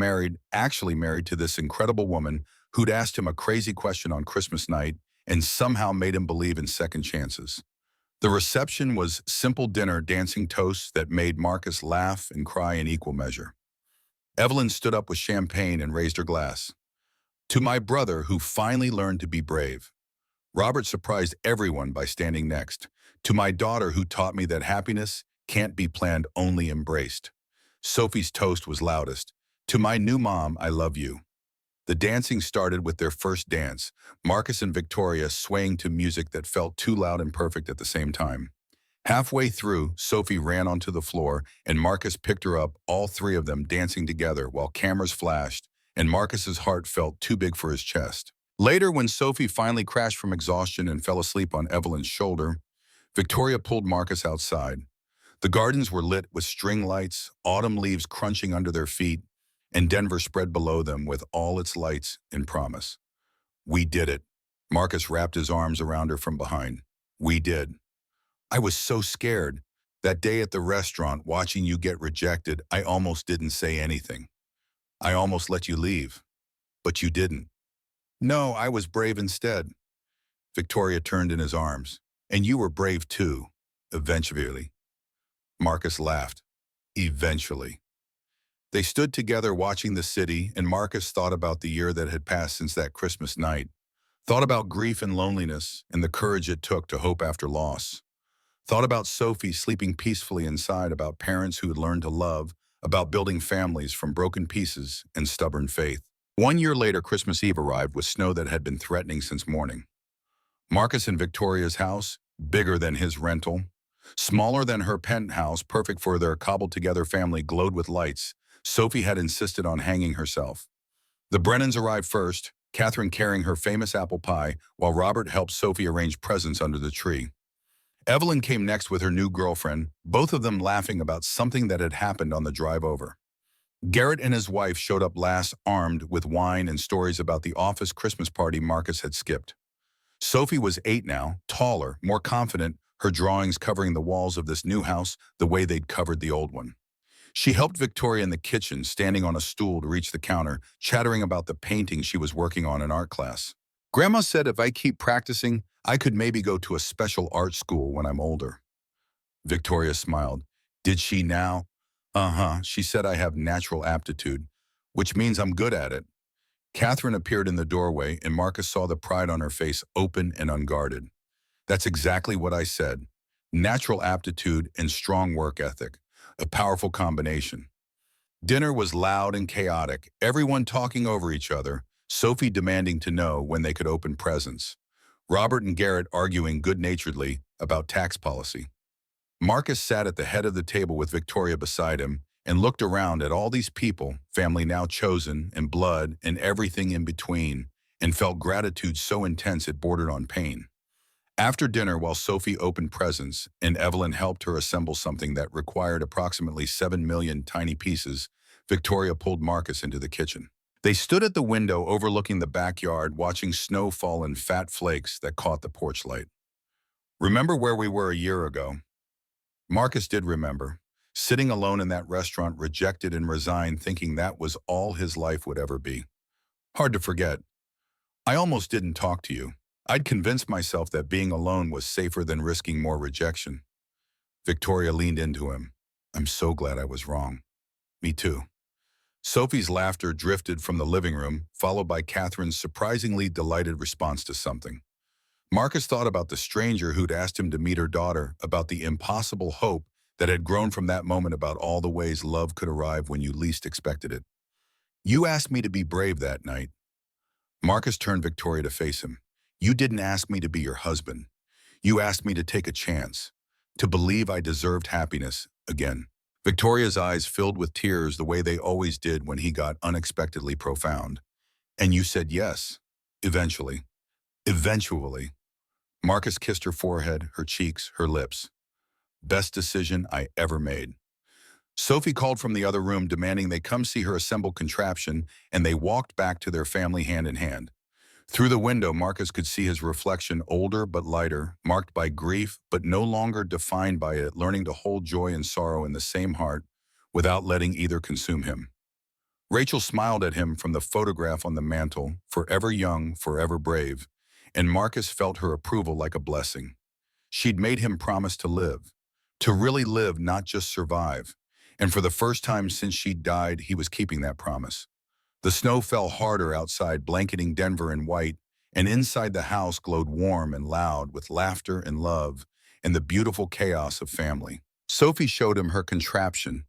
actually married to this incredible woman who'd asked him a crazy question on Christmas night and somehow made him believe in second chances. The reception was simple dinner dancing toasts that made Marcus laugh and cry in equal measure. Evelyn stood up with champagne and raised her glass. To my brother who finally learned to be brave. Robert surprised everyone by standing next. To my daughter who taught me that happiness can't be planned, only embraced. Sophie's toast was loudest. To my new mom, I love you. The dancing started with their first dance, Marcus and Victoria swaying to music that felt too loud and perfect at the same time. Halfway through, Sophie ran onto the floor and Marcus picked her up, all three of them dancing together while cameras flashed and Marcus's heart felt too big for his chest. Later, when Sophie finally crashed from exhaustion and fell asleep on Evelyn's shoulder, Victoria pulled Marcus outside. The gardens were lit with string lights, autumn leaves crunching under their feet, and Denver spread below them with all its lights and promise. We did it. Marcus wrapped his arms around her from behind. We did. I was so scared. That day at the restaurant, watching you get rejected, I almost didn't say anything. I almost let you leave. But you didn't. No, I was brave instead. Victoria turned in his arms. And you were brave too. Eventually. Marcus laughed. Eventually. They stood together watching the city, and Marcus thought about the year that had passed since that Christmas night. Thought about grief and loneliness and the courage it took to hope after loss. Thought about Sophie sleeping peacefully inside, about parents who had learned to love, about building families from broken pieces and stubborn faith. 1 year later, Christmas Eve arrived with snow that had been threatening since morning. Marcus and Victoria's house, bigger than his rental, smaller than her penthouse, perfect for their cobbled-together family, glowed with lights. Sophie had insisted on hanging herself. The Brennans arrived first, Catherine carrying her famous apple pie, while Robert helped Sophie arrange presents under the tree. Evelyn came next with her new girlfriend, both of them laughing about something that had happened on the drive over. Garrett and his wife showed up last, armed with wine and stories about the office Christmas party Marcus had skipped. Sophie was 8 now, taller, more confident, her drawings covering the walls of this new house the way they'd covered the old one. She helped Victoria in the kitchen, standing on a stool to reach the counter, chattering about the painting she was working on in art class. Grandma said if I keep practicing, I could maybe go to a special art school when I'm older. Victoria smiled. Did she now? Uh-huh, she said I have natural aptitude, which means I'm good at it. Catherine appeared in the doorway, and Marcus saw the pride on her face, open and unguarded. That's exactly what I said. Natural aptitude and strong work ethic. A powerful combination. Dinner was loud and chaotic, everyone talking over each other, Sophie demanding to know when they could open presents. Robert and Garrett arguing good-naturedly about tax policy. Marcus sat at the head of the table with Victoria beside him and looked around at all these people, family now chosen, and blood, and everything in between, and felt gratitude so intense it bordered on pain. After dinner, while Sophie opened presents and Evelyn helped her assemble something that required approximately 7 million tiny pieces, Victoria pulled Marcus into the kitchen. They stood at the window overlooking the backyard, watching snow fall in fat flakes that caught the porch light. Remember where we were a year ago? Marcus did remember, sitting alone in that restaurant, rejected and resigned, thinking that was all his life would ever be. Hard to forget. I almost didn't talk to you. I'd convinced myself that being alone was safer than risking more rejection. Victoria leaned into him. I'm so glad I was wrong. Me too. Sophie's laughter drifted from the living room, followed by Catherine's surprisingly delighted response to something. Marcus thought about the stranger who'd asked him to meet her daughter, about the impossible hope that had grown from that moment, about all the ways love could arrive when you least expected it. You asked me to be brave that night. Marcus turned Victoria to face him. You didn't ask me to be your husband. You asked me to take a chance, to believe I deserved happiness again. Victoria's eyes filled with tears the way they always did when he got unexpectedly profound. And you said yes. Eventually. Eventually. Marcus kissed her forehead, her cheeks, her lips. Best decision I ever made. Sophie called from the other room demanding they come see her assembled contraption, and they walked back to their family hand in hand. Through the window, Marcus could see his reflection, older but lighter, marked by grief but no longer defined by it, learning to hold joy and sorrow in the same heart without letting either consume him. Rachel smiled at him from the photograph on the mantel, forever young, forever brave, and Marcus felt her approval like a blessing. She'd made him promise to really live, not just survive. And for the first time since she died, he was keeping that promise. The snow fell harder outside, blanketing Denver in white, and inside the house glowed warm and loud with laughter and love and the beautiful chaos of family. Sophie showed him her contraption,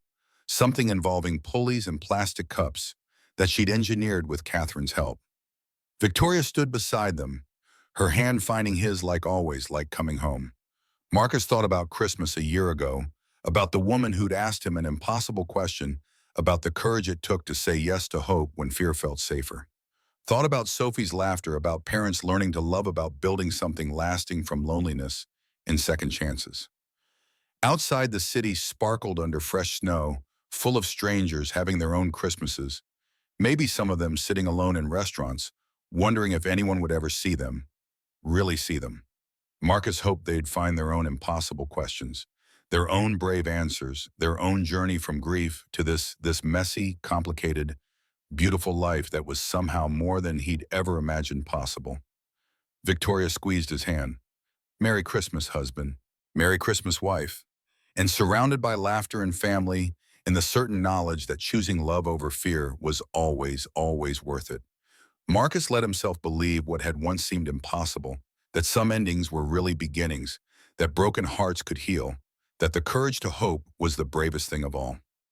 something involving pulleys and plastic cups that she'd engineered with Catherine's help. Victoria stood beside them, her hand finding his like always, like coming home. Marcus thought about Christmas a year ago, about the woman who'd asked him an impossible question, about the courage it took to say yes to hope when fear felt safer. Thought about Sophie's laughter, about parents learning to love, about building something lasting from loneliness and second chances. Outside, the city sparkled under fresh snow, full of strangers having their own Christmases, maybe some of them sitting alone in restaurants, wondering if anyone would ever see them, really see them. Marcus hoped they'd find their own impossible questions, their own brave answers, their own journey from grief to this messy, complicated, beautiful life that was somehow more than he'd ever imagined possible. Victoria squeezed his hand. Merry Christmas, husband. Merry Christmas, wife. And surrounded by laughter and family, and the certain knowledge that choosing love over fear was always, always worth it, Marcus let himself believe what had once seemed impossible, that some endings were really beginnings, that broken hearts could heal, that the courage to hope was the bravest thing of all.